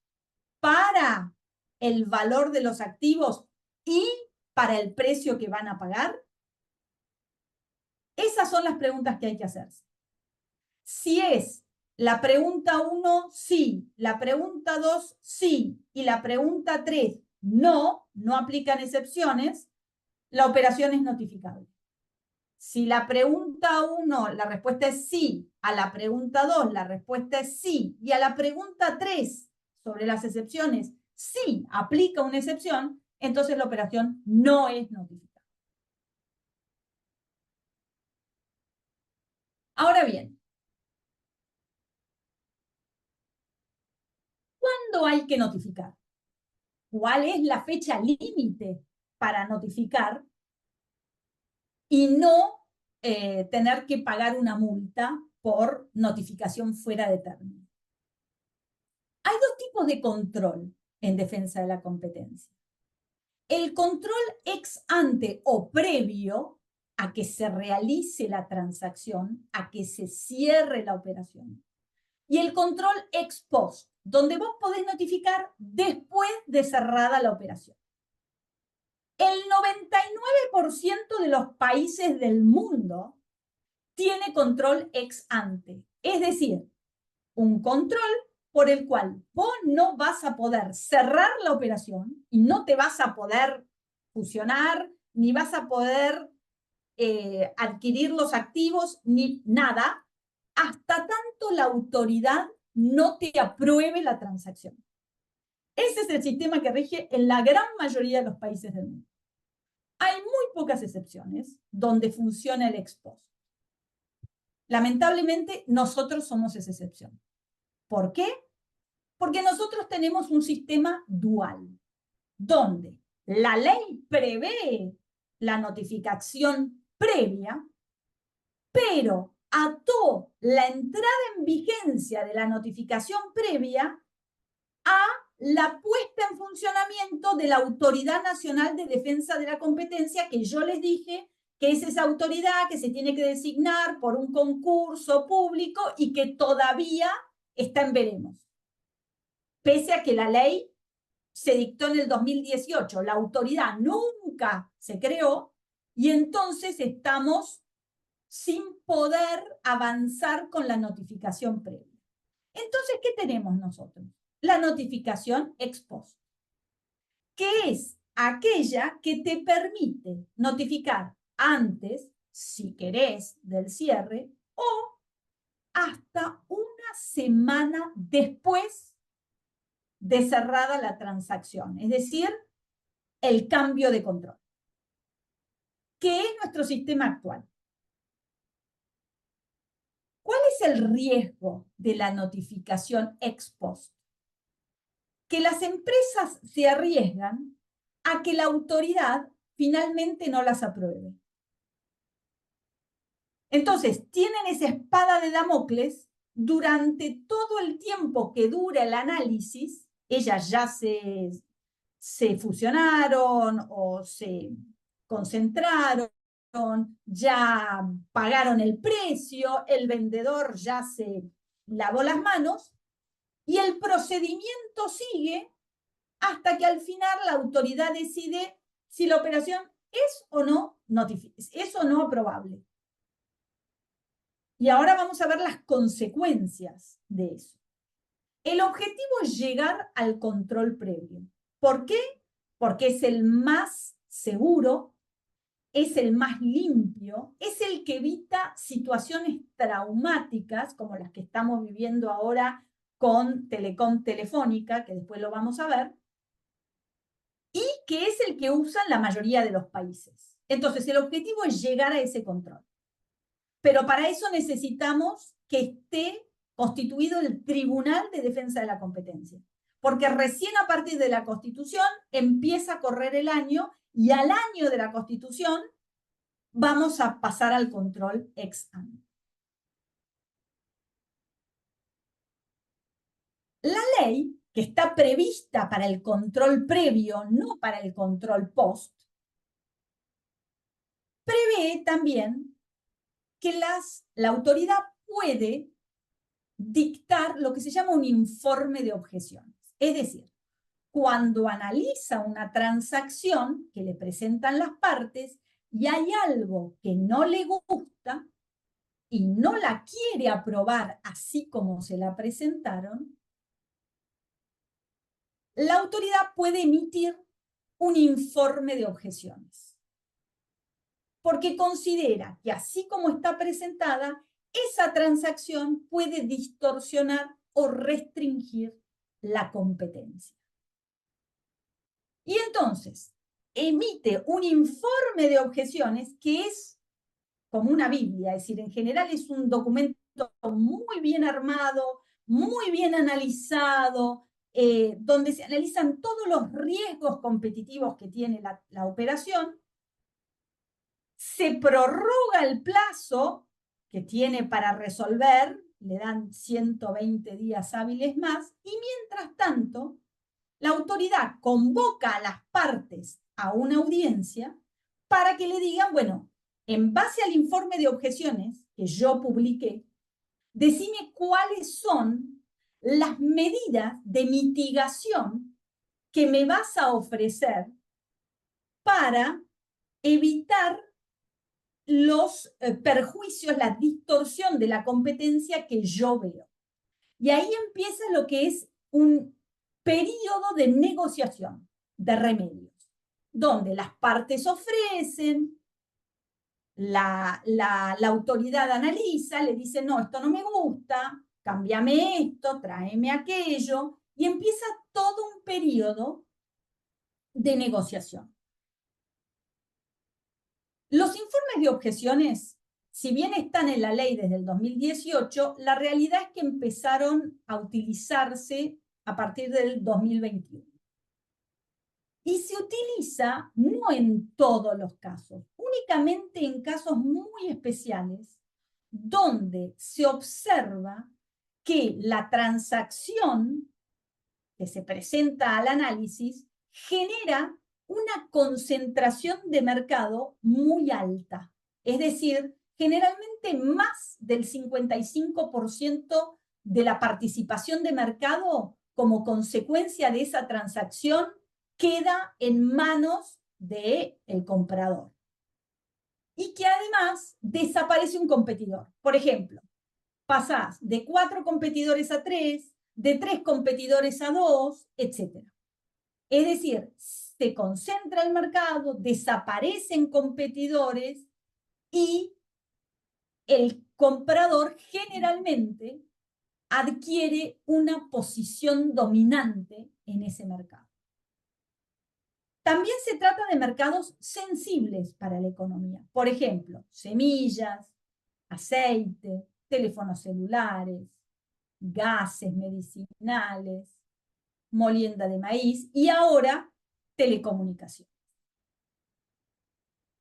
para el valor de los activos y para el precio que van a pagar? Esas son las preguntas que hay que hacerse. Si es la pregunta 1, sí, la pregunta 2, sí, y la pregunta 3, no, no aplican excepciones, la operación es notificable. Si la pregunta 1, la respuesta es sí, a la pregunta 2, la respuesta es sí, y a la pregunta 3, sobre las excepciones, sí aplica una excepción, entonces la operación no es notificada. Ahora bien, ¿cuándo hay que notificar? ¿Cuál es la fecha límite para notificar y no tener que pagar una multa por notificación fuera de término? Hay dos tipos de control en defensa de la competencia. El control ex ante o previo a que se realice la transacción, a que se cierre la operación. Y el control ex post, donde vos podés notificar después de cerrada la operación. El 99% de los países del mundo tiene control ex ante. Es decir, un control por el cual vos no vas a poder cerrar la operación y no te vas a poder fusionar, ni vas a poder adquirir los activos, ni nada, hasta tanto la autoridad no te apruebe la transacción. Ese es el sistema que rige en la gran mayoría de los países del mundo. Hay muy pocas excepciones donde funciona el ex post. Lamentablemente, nosotros somos esa excepción. ¿Por qué? Porque nosotros tenemos un sistema dual, donde la ley prevé la notificación previa, pero ató la entrada en vigencia de la notificación previa a la puesta en funcionamiento de la Autoridad Nacional de Defensa de la Competencia, que yo les dije que es esa autoridad que se tiene que designar por un concurso público y que todavía está en veremos. Pese a que la ley se dictó en el 2018, la autoridad nunca se creó y entonces estamos sin poder avanzar con la notificación previa. Entonces, ¿qué tenemos nosotros? La notificación ex post, que es aquella que te permite notificar antes, si querés, del cierre o hasta una semana después de cerrada la transacción, es decir, el cambio de control. ¿Qué es nuestro sistema actual? ¿Cuál es el riesgo de la notificación ex post? Que las empresas se arriesgan a que la autoridad finalmente no las apruebe. Entonces, tienen esa espada de Damocles durante todo el tiempo que dura el análisis. Ellas ya se fusionaron o se concentraron ya pagaron el precio, el vendedor ya se lavó las manos y el procedimiento sigue hasta que al final la autoridad decide si la operación es o no aprobable. Y ahora vamos a ver las consecuencias de eso. El objetivo es llegar al control previo. ¿Por qué? Porque es el más seguro, es el más limpio, es el que evita situaciones traumáticas como las que estamos viviendo ahora con Telecom Telefónica, que después lo vamos a ver, y que es el que usan la mayoría de los países. Entonces, el objetivo es llegar a ese control. Pero para eso necesitamos que esté constituido el Tribunal de Defensa de la Competencia. Porque recién a partir de la Constitución empieza a correr el año y al año de la Constitución vamos a pasar al control ex ante. La ley, que está prevista para el control previo, no para el control post, prevé también que la autoridad puede dictar lo que se llama un informe de objeciones. Es decir, cuando analiza una transacción que le presentan las partes y hay algo que no le gusta y no la quiere aprobar así como se la presentaron, la autoridad puede emitir un informe de objeciones. Porque considera que así como está presentada, esa transacción puede distorsionar o restringir la competencia. Y entonces emite un informe de objeciones que es como una Biblia, es decir, en general es un documento muy bien armado, muy bien analizado, donde se analizan todos los riesgos competitivos que tiene la operación. Se prorroga el plazo que tiene para resolver, le dan 120 días hábiles más, y mientras tanto, la autoridad convoca a las partes a una audiencia para que le digan, bueno, en base al informe de objeciones que yo publiqué, decime cuáles son las medidas de mitigación que me vas a ofrecer para evitar los perjuicios, la distorsión de la competencia que yo veo. Y ahí empieza lo que es un periodo de negociación de remedios, donde las partes ofrecen, la autoridad analiza, le dice, no, esto no me gusta, cámbiame esto, tráeme aquello, y empieza todo un periodo de negociación. Los informes de objeciones, si bien están en la ley desde el 2018, la realidad es que empezaron a utilizarse a partir del 2021. Y se utiliza no en todos los casos, únicamente en casos muy especiales, donde se observa que la transacción que se presenta al análisis genera una concentración de mercado muy alta. Es decir, generalmente más del 55% de la participación de mercado como consecuencia de esa transacción queda en manos del comprador. Y que además desaparece un competidor. Por ejemplo, pasás de 4 competidores a 3, de 3 competidores a 2, etc. Es decir, se concentra el mercado, desaparecen competidores y el comprador generalmente adquiere una posición dominante en ese mercado. También se trata de mercados sensibles para la economía. Por ejemplo, semillas, aceite, teléfonos celulares, gases medicinales, molienda de maíz y ahora telecomunicaciones.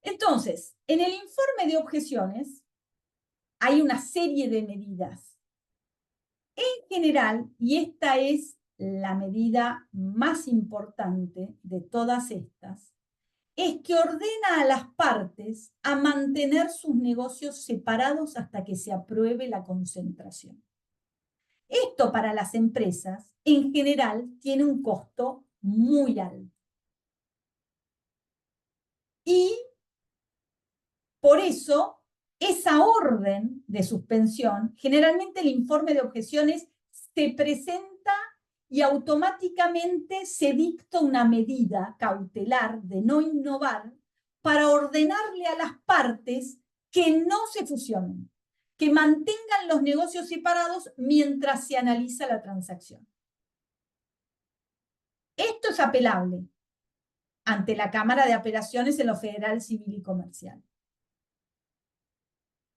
Entonces, en el informe de objeciones hay una serie de medidas. En general, y esta es la medida más importante de todas estas, es que ordena a las partes a mantener sus negocios separados hasta que se apruebe la concentración. Esto para las empresas, en general, tiene un costo muy alto. Y por eso, esa orden de suspensión, generalmente el informe de objeciones se presenta y automáticamente se dicta una medida cautelar de no innovar para ordenarle a las partes que no se fusionen, que mantengan los negocios separados mientras se analiza la transacción. Esto es apelable ante la Cámara de Apelaciones en lo Federal, Civil y Comercial.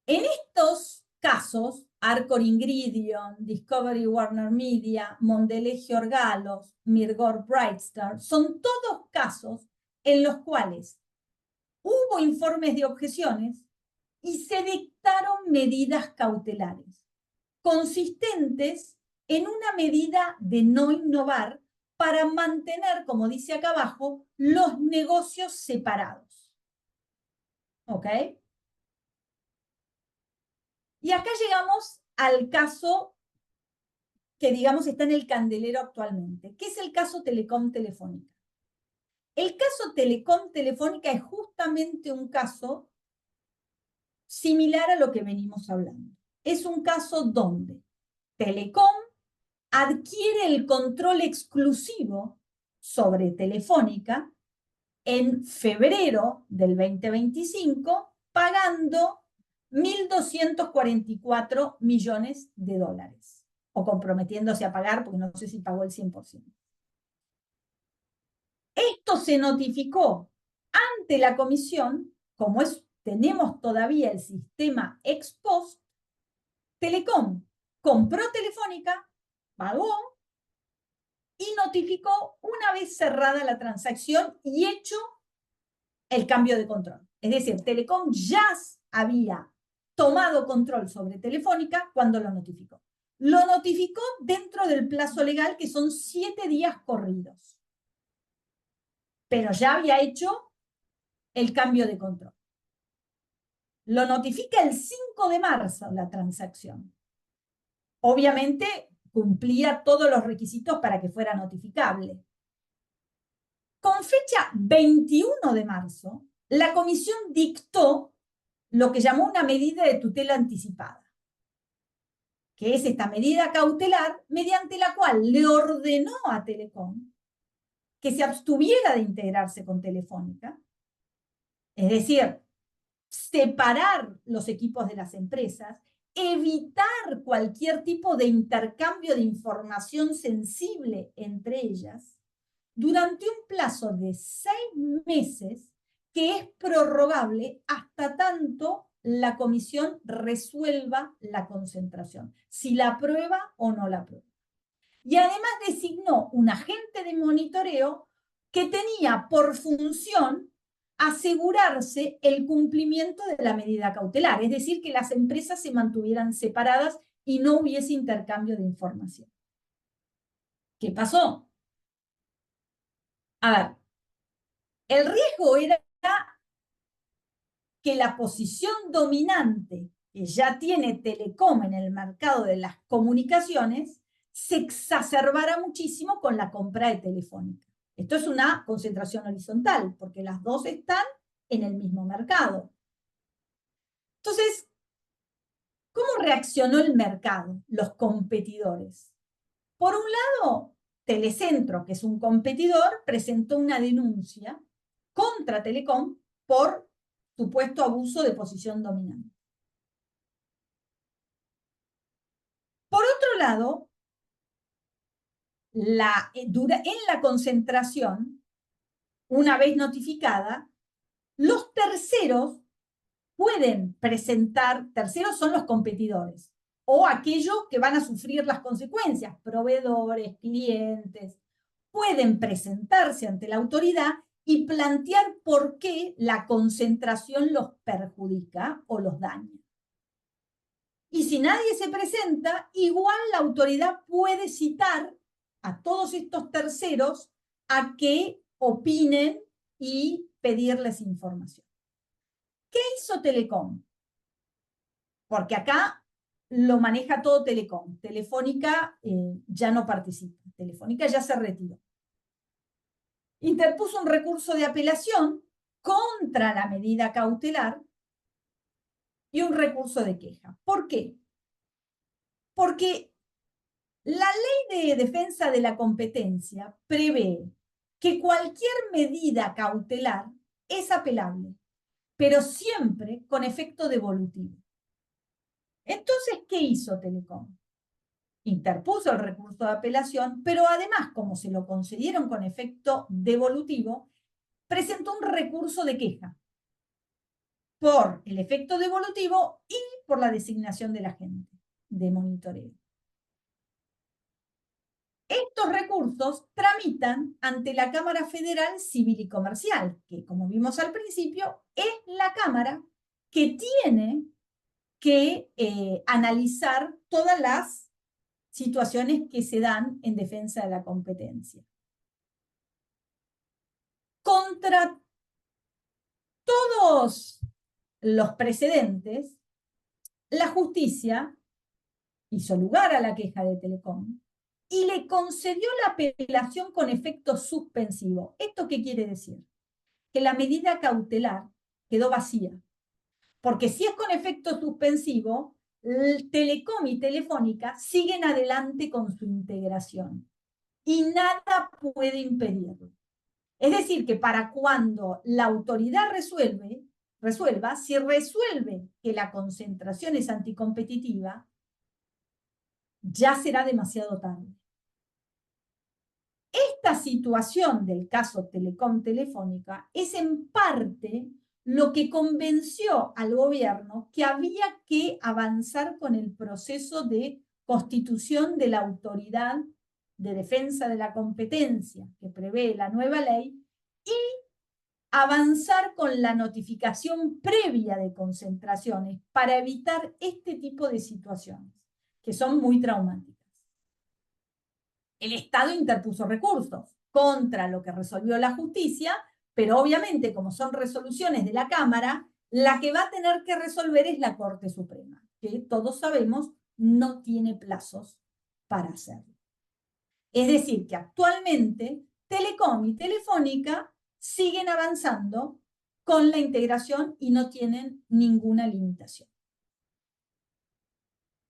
En estos casos, Arcor Ingredient, Discovery Warner Media, Mondelez Giorgalos, Mirgor Brightstar, son todos casos en los cuales hubo informes de objeciones y se dictaron medidas cautelares, consistentes en una medida de no innovar para mantener, como dice acá abajo, los negocios separados. ¿Ok? Y acá llegamos al caso que, digamos, está en el candelero actualmente, que es el caso Telecom Telefónica. El caso Telecom Telefónica es justamente un caso similar a lo que venimos hablando. Es un caso donde Telecom adquiere el control exclusivo sobre Telefónica en febrero del 2025, pagando 1.244 millones de dólares, o comprometiéndose a pagar, porque no sé si pagó el 100%. Esto se notificó ante la comisión, como tenemos todavía el sistema ex post. Telecom compró Telefónica, pagó y notificó una vez cerrada la transacción y hecho el cambio de control. Es decir, Telecom ya había tomado control sobre Telefónica cuando lo notificó. Lo notificó dentro del plazo legal, que son 7 días corridos. Pero ya había hecho el cambio de control. Lo notifica el 5 de marzo la transacción. Obviamente cumplía todos los requisitos para que fuera notificable. Con fecha 21 de marzo, la comisión dictó lo que llamó una medida de tutela anticipada, que es esta medida cautelar mediante la cual le ordenó a Telecom que se abstuviera de integrarse con Telefónica, es decir, separar los equipos de las empresas, evitar cualquier tipo de intercambio de información sensible entre ellas, durante un plazo de 6 meses que es prorrogable hasta tanto la comisión resuelva la concentración, si la aprueba o no la aprueba. Y además designó un agente de monitoreo que tenía por función asegurarse el cumplimiento de la medida cautelar, es decir, que las empresas se mantuvieran separadas y no hubiese intercambio de información. ¿Qué pasó? A ver, el riesgo era que la posición dominante que ya tiene Telecom en el mercado de las comunicaciones se exacerbara muchísimo con la compra de Telefónica. Esto es una concentración horizontal, porque las dos están en el mismo mercado. Entonces, ¿cómo reaccionó el mercado, los competidores? Por un lado, Telecentro, que es un competidor, presentó una denuncia contra Telecom por supuesto abuso de posición dominante. Por otro lado, en la concentración, una vez notificada, los terceros pueden presentar, terceros son los competidores, o aquellos que van a sufrir las consecuencias, proveedores, clientes, pueden presentarse ante la autoridad y plantear por qué la concentración los perjudica o los daña. Y si nadie se presenta, igual la autoridad puede citar a todos estos terceros a que opinen y pedirles información. ¿Qué hizo Telecom? Porque acá lo maneja todo Telecom. Telefónica ya no participa. Telefónica ya se retiró. Interpuso un recurso de apelación contra la medida cautelar y un recurso de queja. ¿Por qué? Porque la Ley de Defensa de la Competencia prevé que cualquier medida cautelar es apelable, pero siempre con efecto devolutivo. Entonces, ¿qué hizo Telecom? Interpuso el recurso de apelación, pero además, como se lo concedieron con efecto devolutivo, presentó un recurso de queja por el efecto devolutivo y por la designación del agente de monitoreo. Estos recursos tramitan ante la Cámara Federal Civil y Comercial, que, como vimos al principio, es la Cámara que tiene que analizar todas las situaciones que se dan en defensa de la competencia. Contra todos los precedentes, la justicia hizo lugar a la queja de Telecom y le concedió la apelación con efecto suspensivo. ¿Esto qué quiere decir? Que la medida cautelar quedó vacía. Porque si es con efecto suspensivo, Telecom y Telefónica siguen adelante con su integración y nada puede impedirlo. Es decir, que para cuando la autoridad resuelva, si resuelve que la concentración es anticompetitiva, ya será demasiado tarde. Esta situación del caso Telecom Telefónica es en parte lo que convenció al gobierno que había que avanzar con el proceso de constitución de la Autoridad de Defensa de la Competencia que prevé la nueva ley y avanzar con la notificación previa de concentraciones para evitar este tipo de situaciones que son muy traumáticas. El Estado interpuso recursos contra lo que resolvió la justicia, pero obviamente, como son resoluciones de la Cámara, la que va a tener que resolver es la Corte Suprema, que todos sabemos no tiene plazos para hacerlo. Es decir, que actualmente Telecom y Telefónica siguen avanzando con la integración y no tienen ninguna limitación.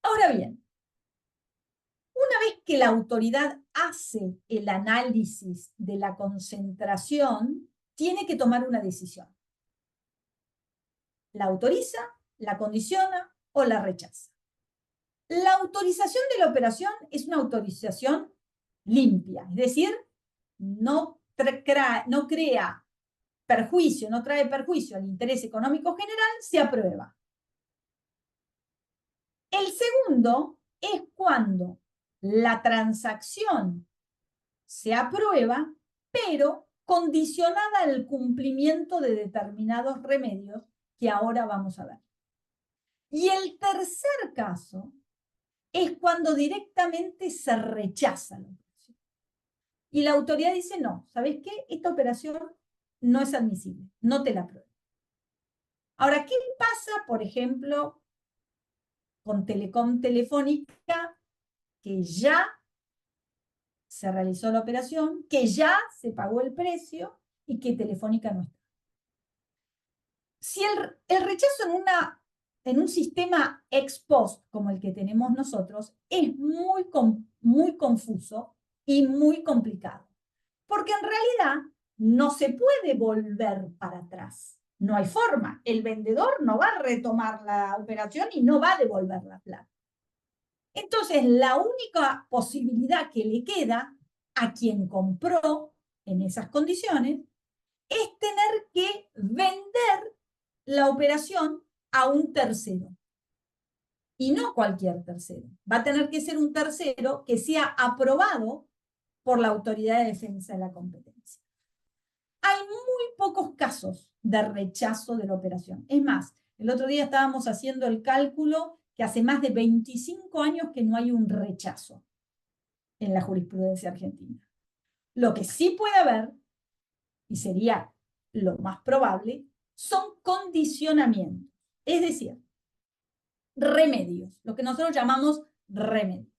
Ahora bien, una vez que la autoridad hace el análisis de la concentración, tiene que tomar una decisión. ¿La autoriza, la condiciona o la rechaza? La autorización de la operación es una autorización limpia, es decir, no crea perjuicio, no trae perjuicio al interés económico general, se aprueba. El segundo es cuando la transacción se aprueba, pero condicionada al cumplimiento de determinados remedios que ahora vamos a ver. Y el tercer caso es cuando directamente se rechaza la operación. Y la autoridad dice, no, ¿sabes qué? Esta operación no es admisible, no te la apruebo. Ahora, ¿qué pasa, por ejemplo, con Telecom Telefónica, que ya se realizó la operación, que ya se pagó el precio y que Telefónica no está? Si el rechazo en un sistema ex post como el que tenemos nosotros es muy confuso y muy complicado, porque en realidad no se puede volver para atrás. No hay forma. El vendedor no va a retomar la operación y no va a devolver la plata. Entonces, la única posibilidad que le queda a quien compró en esas condiciones es tener que vender la operación a un tercero. Y no cualquier tercero. Va a tener que ser un tercero que sea aprobado por la Autoridad de Defensa de la Competencia. Hay muy pocos casos de rechazo de la operación. Es más, el otro día estábamos haciendo el cálculo que hace más de 25 años que no hay un rechazo en la jurisprudencia argentina. Lo que sí puede haber, y sería lo más probable, son condicionamientos, es decir, remedios, lo que nosotros llamamos remedios.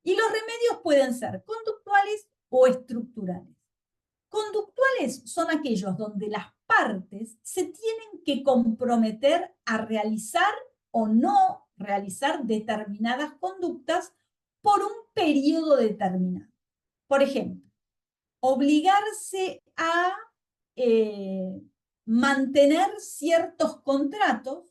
Y los remedios pueden ser conductuales o estructurales. Conductuales son aquellos donde las partes se tienen que comprometer a realizar o no realizar determinadas conductas por un periodo determinado. Por ejemplo, obligarse a mantener ciertos contratos,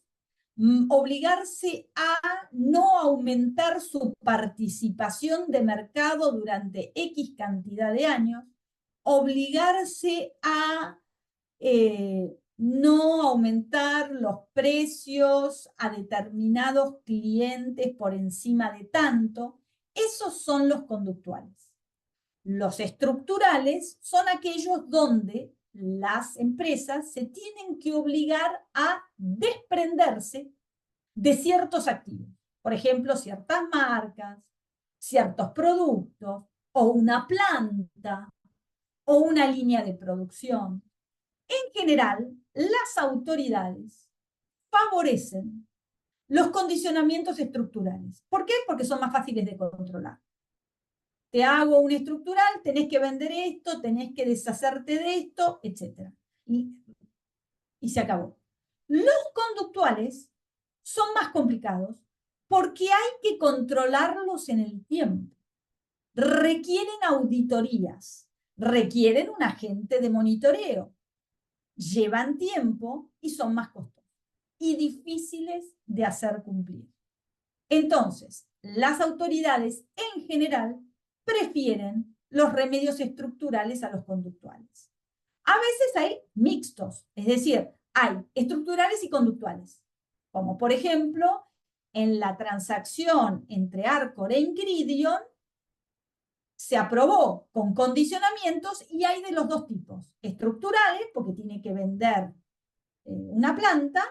obligarse a no aumentar su participación de mercado durante X cantidad de años, obligarse a no aumentar los precios a determinados clientes por encima de tanto. Esos son los conductuales. Los estructurales son aquellos donde las empresas se tienen que obligar a desprenderse de ciertos activos. Por ejemplo, ciertas marcas, ciertos productos, o una planta, o una línea de producción. En general, las autoridades favorecen los condicionamientos estructurales. ¿Por qué? Porque son más fáciles de controlar. Te hago un estructural, tenés que vender esto, tenés que deshacerte de esto, etc. Y se acabó. Los conductuales son más complicados porque hay que controlarlos en el tiempo. Requieren auditorías, requieren un agente de monitoreo, llevan tiempo y son más costosos y difíciles de hacer cumplir. Entonces, las autoridades en general prefieren los remedios estructurales a los conductuales. A veces hay mixtos, es decir, hay estructurales y conductuales, como por ejemplo en la transacción entre Arcor e Ingredion se aprobó con condicionamientos y hay de los dos tipos, estructurales porque tiene que vender una planta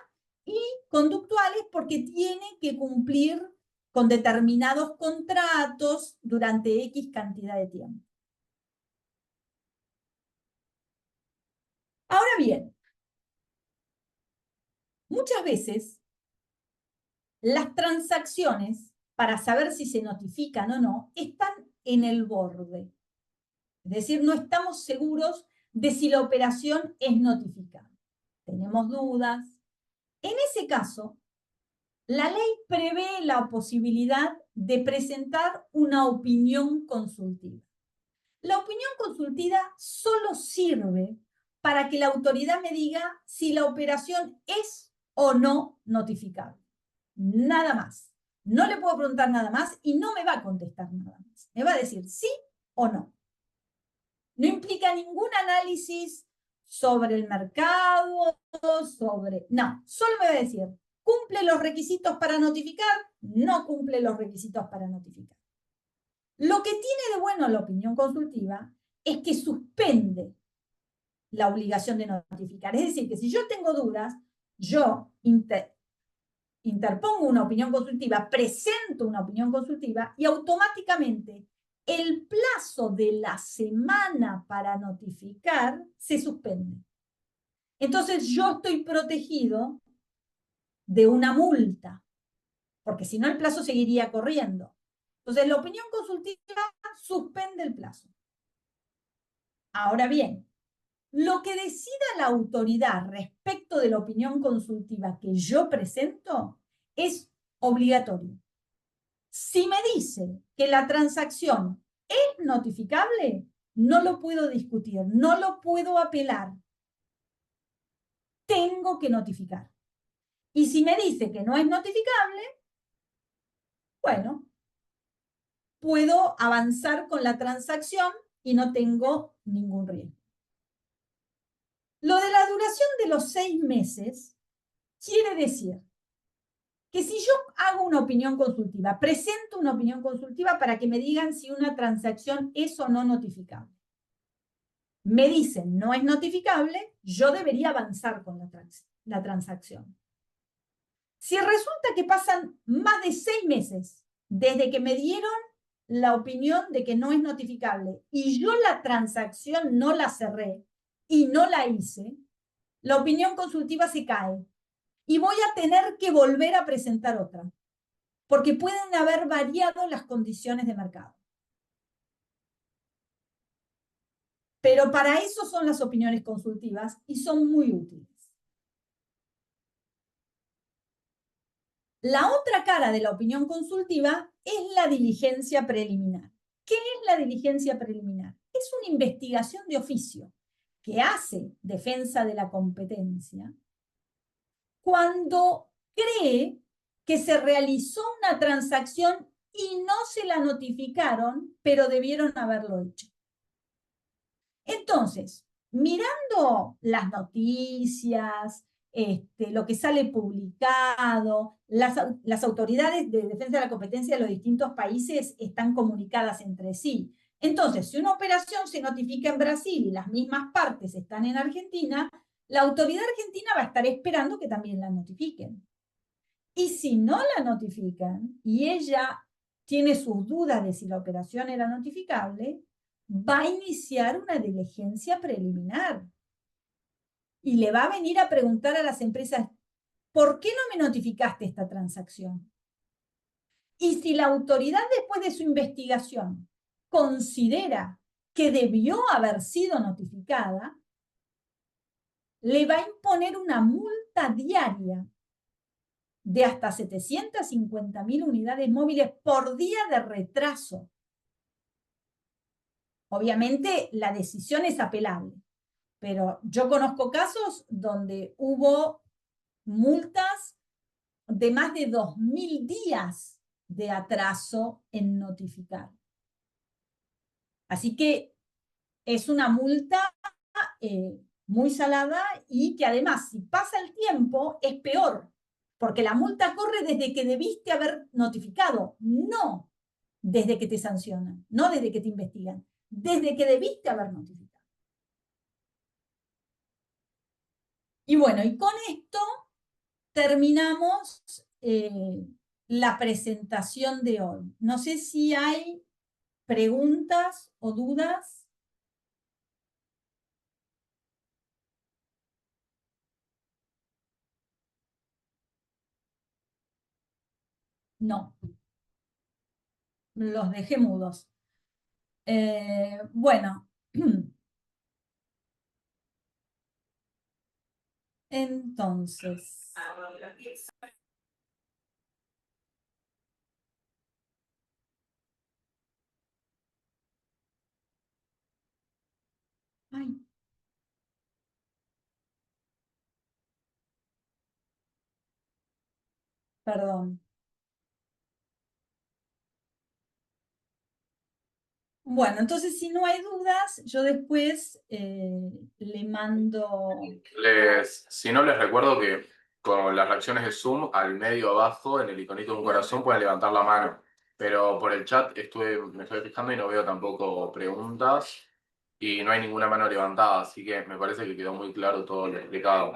y conductuales porque tiene que cumplir con determinados contratos durante X cantidad de tiempo. Ahora bien, muchas veces las transacciones, para saber si se notifican o no, están en el borde. Es decir, no estamos seguros de si la operación es notificada. Tenemos dudas. En ese caso, la ley prevé la posibilidad de presentar una opinión consultiva. La opinión consultiva solo sirve para que la autoridad me diga si la operación es o no notificable. Nada más. No le puedo preguntar nada más y no me va a contestar nada más. Me va a decir sí o no. No implica ningún análisis sobre el mercado, No, solo me va a decir, ¿cumple los requisitos para notificar? No cumple los requisitos para notificar. Lo que tiene de bueno la opinión consultiva es que suspende la obligación de notificar. Es decir, que si yo tengo dudas, yo interpongo una opinión consultiva, presento una opinión consultiva y automáticamente el plazo de la semana para notificar se suspende. Entonces yo estoy protegido de una multa, porque si no el plazo seguiría corriendo. Entonces la opinión consultiva suspende el plazo. Ahora bien, lo que decida la autoridad respecto de la opinión consultiva que yo presento es obligatorio. Si me dice que la transacción es notificable, no lo puedo discutir, no lo puedo apelar. Tengo que notificar. Y si me dice que no es notificable, bueno, puedo avanzar con la transacción y no tengo ningún riesgo. Lo de la duración de los 6 meses quiere decir que si yo hago una opinión consultiva, presento una opinión consultiva para que me digan si una transacción es o no notificable. Me dicen no es notificable, yo debería avanzar con la transacción. Si resulta que pasan más de 6 meses desde que me dieron la opinión de que no es notificable y yo la transacción no la cerré, y no la hice, la opinión consultiva se cae y voy a tener que volver a presentar otra, porque pueden haber variado las condiciones de mercado. Pero para eso son las opiniones consultivas y son muy útiles. La otra cara de la opinión consultiva es la diligencia preliminar. ¿Qué es la diligencia preliminar? Es una investigación de oficio que hace defensa de la competencia cuando cree que se realizó una transacción y no se la notificaron, pero debieron haberlo hecho. Entonces, mirando las noticias, lo que sale publicado, las autoridades de defensa de la competencia de los distintos países están comunicadas entre sí. Entonces, si una operación se notifica en Brasil y las mismas partes están en Argentina, la autoridad argentina va a estar esperando que también la notifiquen. Y si no la notifican y ella tiene sus dudas de si la operación era notificable, va a iniciar una diligencia preliminar. Y le va a venir a preguntar a las empresas, ¿por qué no me notificaste esta transacción? Y si la autoridad, después de su investigación, considera que debió haber sido notificada, le va a imponer una multa diaria de hasta 750.000 unidades móviles por día de retraso. Obviamente la decisión es apelable, pero yo conozco casos donde hubo multas de más de 2.000 días de atraso en notificar. Así que es una multa muy salada y que además, si pasa el tiempo, es peor, porque la multa corre desde que debiste haber notificado, no desde que te sancionan, no desde que te investigan, desde que debiste haber notificado. Y bueno, y con esto terminamos la presentación de hoy. No sé si hay preguntas o dudas. No, los dejé mudos. Bueno, entonces, ay, perdón. Bueno, entonces si no hay dudas, yo después le mando... Si no, les recuerdo que con las reacciones de Zoom, al medio abajo, en el iconito de un corazón, pueden levantar la mano. Pero por el chat me estoy fijando y no veo tampoco preguntas y no hay ninguna mano levantada, así que me parece que quedó muy claro todo lo explicado.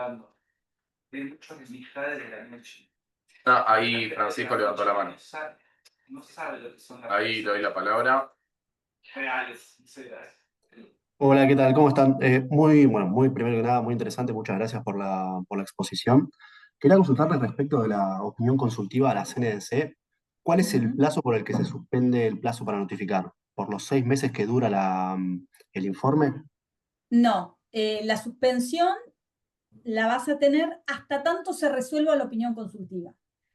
Ah, ahí Francisco levantó la mano. Ahí le doy la palabra. Hola, ¿qué tal? ¿Cómo están? Muy, primero que nada, muy interesante. Muchas gracias por la exposición. Quería consultarles respecto de la opinión consultiva a la CNDC. ¿Cuál es el plazo por el que se suspende el plazo para notificar? ¿Por los 6 meses que dura el informe? No, la suspensión la vas a tener hasta tanto se resuelva la opinión consultiva.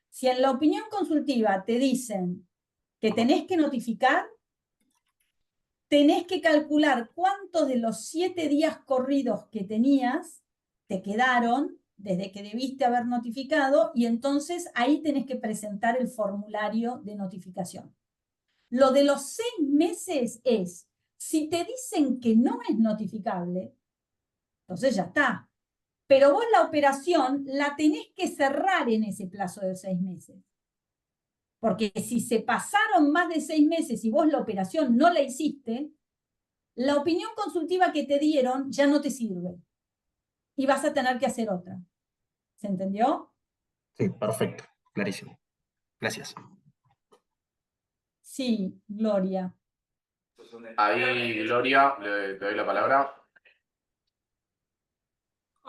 Si en la opinión consultiva te dicen que tenés que notificar, tenés que calcular cuántos de los 7 días corridos que tenías te quedaron desde que debiste haber notificado y entonces ahí tenés que presentar el formulario de notificación. Lo de los 6 meses es, si te dicen que no es notificable, entonces ya está. Pero vos la operación la tenés que cerrar en ese plazo de 6 meses. Porque si se pasaron más de 6 meses y vos la operación no la hiciste, la opinión consultiva que te dieron ya no te sirve. Y vas a tener que hacer otra. ¿Se entendió? Sí, perfecto, clarísimo. Gracias. Sí, Gloria. Ahí, Gloria, le doy la palabra.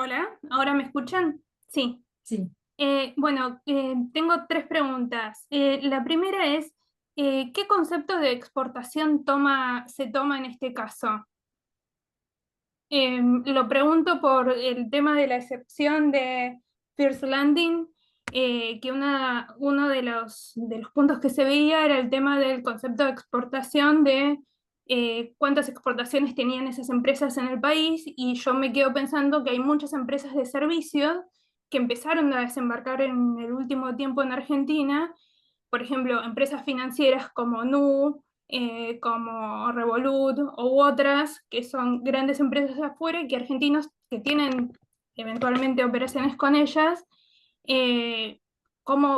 Hola, ¿ahora me escuchan? Sí. Sí. Bueno, tengo tres preguntas. La primera es, ¿qué concepto de exportación se toma en este caso? Lo pregunto por el tema de la excepción de First Landing, que uno de los puntos que se veía era el tema del concepto de exportación, de cuántas exportaciones tenían esas empresas en el país, y yo me quedo pensando que hay muchas empresas de servicios que empezaron a desembarcar en el último tiempo en Argentina, por ejemplo, empresas financieras como Nu, como Revolut u otras, que son grandes empresas de afuera y que argentinos que tienen eventualmente operaciones con ellas, eh,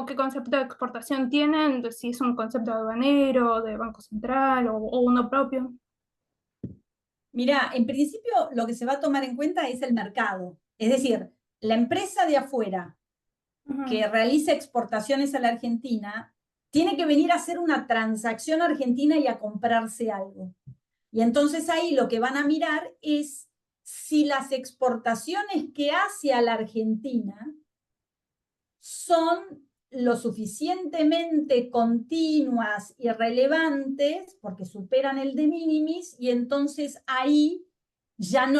¿qué concepto de exportación tienen? Si es un concepto aduanero, de Banco Central o uno propio. Mira, en principio lo que se va a tomar en cuenta es el mercado. Es decir, la empresa de afuera que realiza exportaciones a la Argentina tiene que venir a hacer una transacción a Argentina y a comprarse algo. Y entonces ahí lo que van a mirar es si las exportaciones que hace a la Argentina son lo suficientemente continuas y relevantes, porque superan el de minimis, y entonces ahí no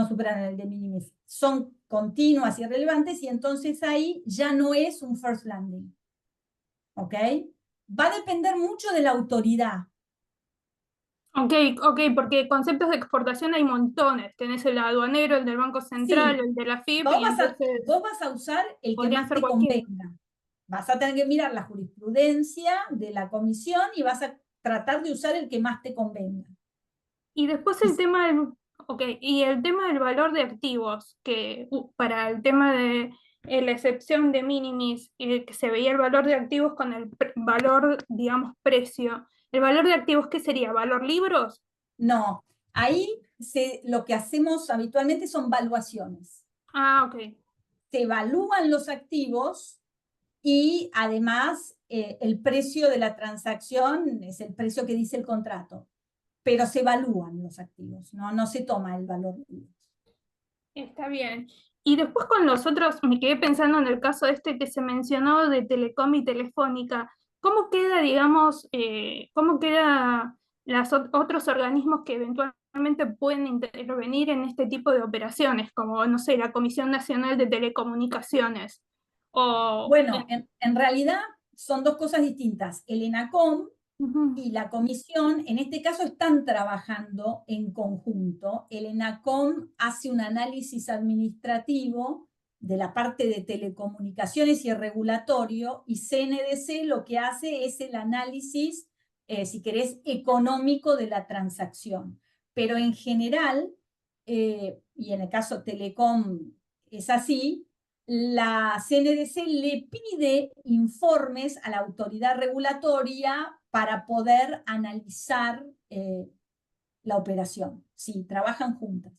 superan el de minimis, son continuas y relevantes, y entonces ahí ya no es un first landing. ¿Ok? Va a depender mucho de la autoridad. Ok, porque conceptos de exportación hay montones. Tenés el aduanero, el del Banco Central, Sí, el de la FIP, vos y entonces vos vas a usar el que podrían más ser te cualquiera. convenga. Vas a tener que mirar la jurisprudencia de la comisión y vas a tratar de usar el que más te convenga. Y después y el tema del valor de activos, que para el tema de la excepción de minimis, que se veía el valor de activos con el valor, digamos, precio. ¿El valor de activos qué sería? ¿Valor libros? No, ahí lo que hacemos habitualmente son valuaciones. Ah, ok. Se evalúan los activos y además el precio de la transacción es el precio que dice el contrato, pero se evalúan los activos, no se toma el valor. Está bien. Y después con los otros, me quedé pensando en el caso este que se mencionó de Telecom y Telefónica. ¿Cómo queda, digamos, cómo queda otros organismos que eventualmente pueden intervenir en este tipo de operaciones, como, no sé, la Comisión Nacional de Telecomunicaciones? O, Bueno, en realidad son dos cosas distintas. El ENACOM Ujú. y la comisión, en este caso, están trabajando en conjunto. El ENACOM hace un análisis administrativo de la parte de telecomunicaciones y regulatorio, y CNDC lo que hace es el análisis, si querés, económico de la transacción. Pero en general, y en el caso Telecom es así, la CNDC le pide informes a la autoridad regulatoria para poder analizar la operación. Sí, trabajan juntas.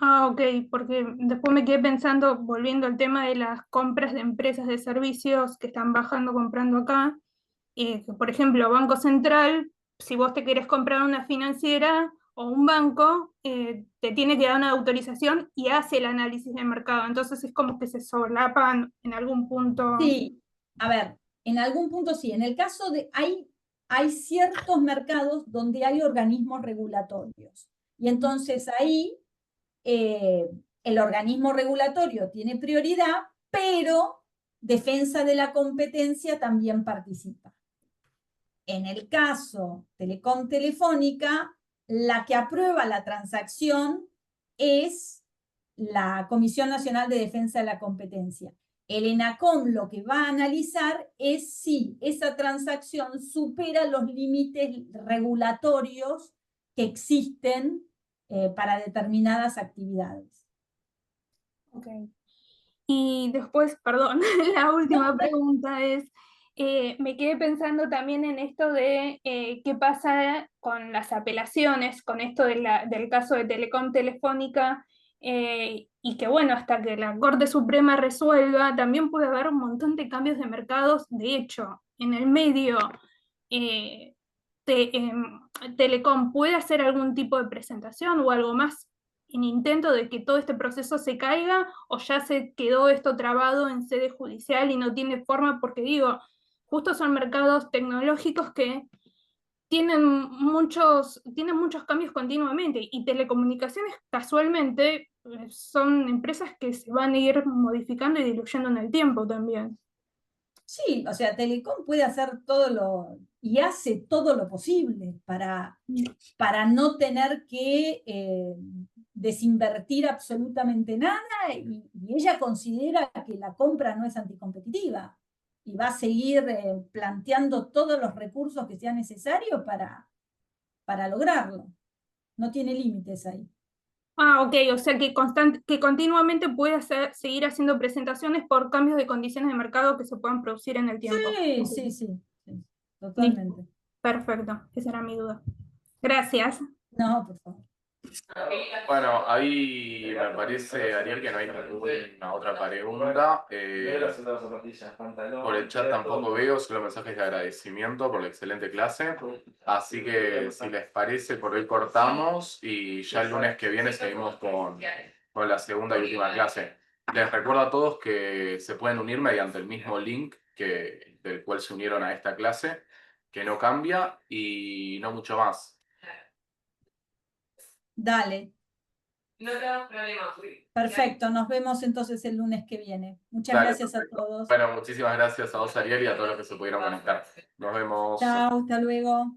Ah, ok, porque después me quedé pensando, volviendo al tema de las compras de empresas de servicios que están bajando, comprando acá, que, por ejemplo, Banco Central, si vos te querés comprar una financiera o un banco, te tiene que dar una autorización y hace el análisis de mercado. Entonces es como que se solapan en algún punto. Sí, a ver, en algún punto sí. En el caso de, hay ciertos mercados donde hay organismos regulatorios. Y entonces ahí eh, el organismo regulatorio tiene prioridad, pero defensa de la competencia también participa. En el caso Telecom Telefónica, la que aprueba la transacción es la Comisión Nacional de Defensa de la Competencia. El ENACOM lo que va a analizar es si esa transacción supera los límites regulatorios que existen para determinadas actividades. Ok. Y después, perdón, la última pregunta es, me quedé pensando también en esto de qué pasa con las apelaciones, con esto del caso de Telecom Telefónica, y que bueno, hasta que la Corte Suprema resuelva, también puede haber un montón de cambios de mercados. De hecho, en el medio, eh, Telecom puede hacer algún tipo de presentación o algo más en intento de que todo este proceso se caiga, o ya se quedó esto trabado en sede judicial y no tiene forma, porque digo, justo son mercados tecnológicos que tienen muchos cambios continuamente, y telecomunicaciones casualmente son empresas que se van a ir modificando y diluyendo en el tiempo también. Sí, o sea, Telecom puede hacer y hace todo lo posible para no tener que desinvertir absolutamente nada, y ella considera que la compra no es anticompetitiva y va a seguir planteando todos los recursos que sean necesarios para lograrlo. No tiene límites ahí. Ah, ok, o sea que continuamente puede seguir haciendo presentaciones por cambios de condiciones de mercado que se puedan producir en el tiempo. Sí, Ok. sí, sí, sí, Listo, totalmente. perfecto, esa era mi duda. Gracias. No, por favor. Bueno, ahí me parece, Ariel, que no hay ninguna otra pregunta. Por el chat tampoco veo, solo mensajes de agradecimiento por la excelente clase. Así que si les parece, por hoy cortamos y ya el lunes que viene seguimos con la segunda y última clase. Les recuerdo a todos que se pueden unir mediante el mismo link del cual se unieron a esta clase, que no cambia y no mucho más. Dale. No tenemos problema. Perfecto, nos vemos entonces el lunes que viene. Muchas Dale, gracias perfecto. a todos. Bueno, muchísimas gracias a vos, Ariel, y a todos los que se pudieron conectar. Nos vemos. Chao, hasta luego.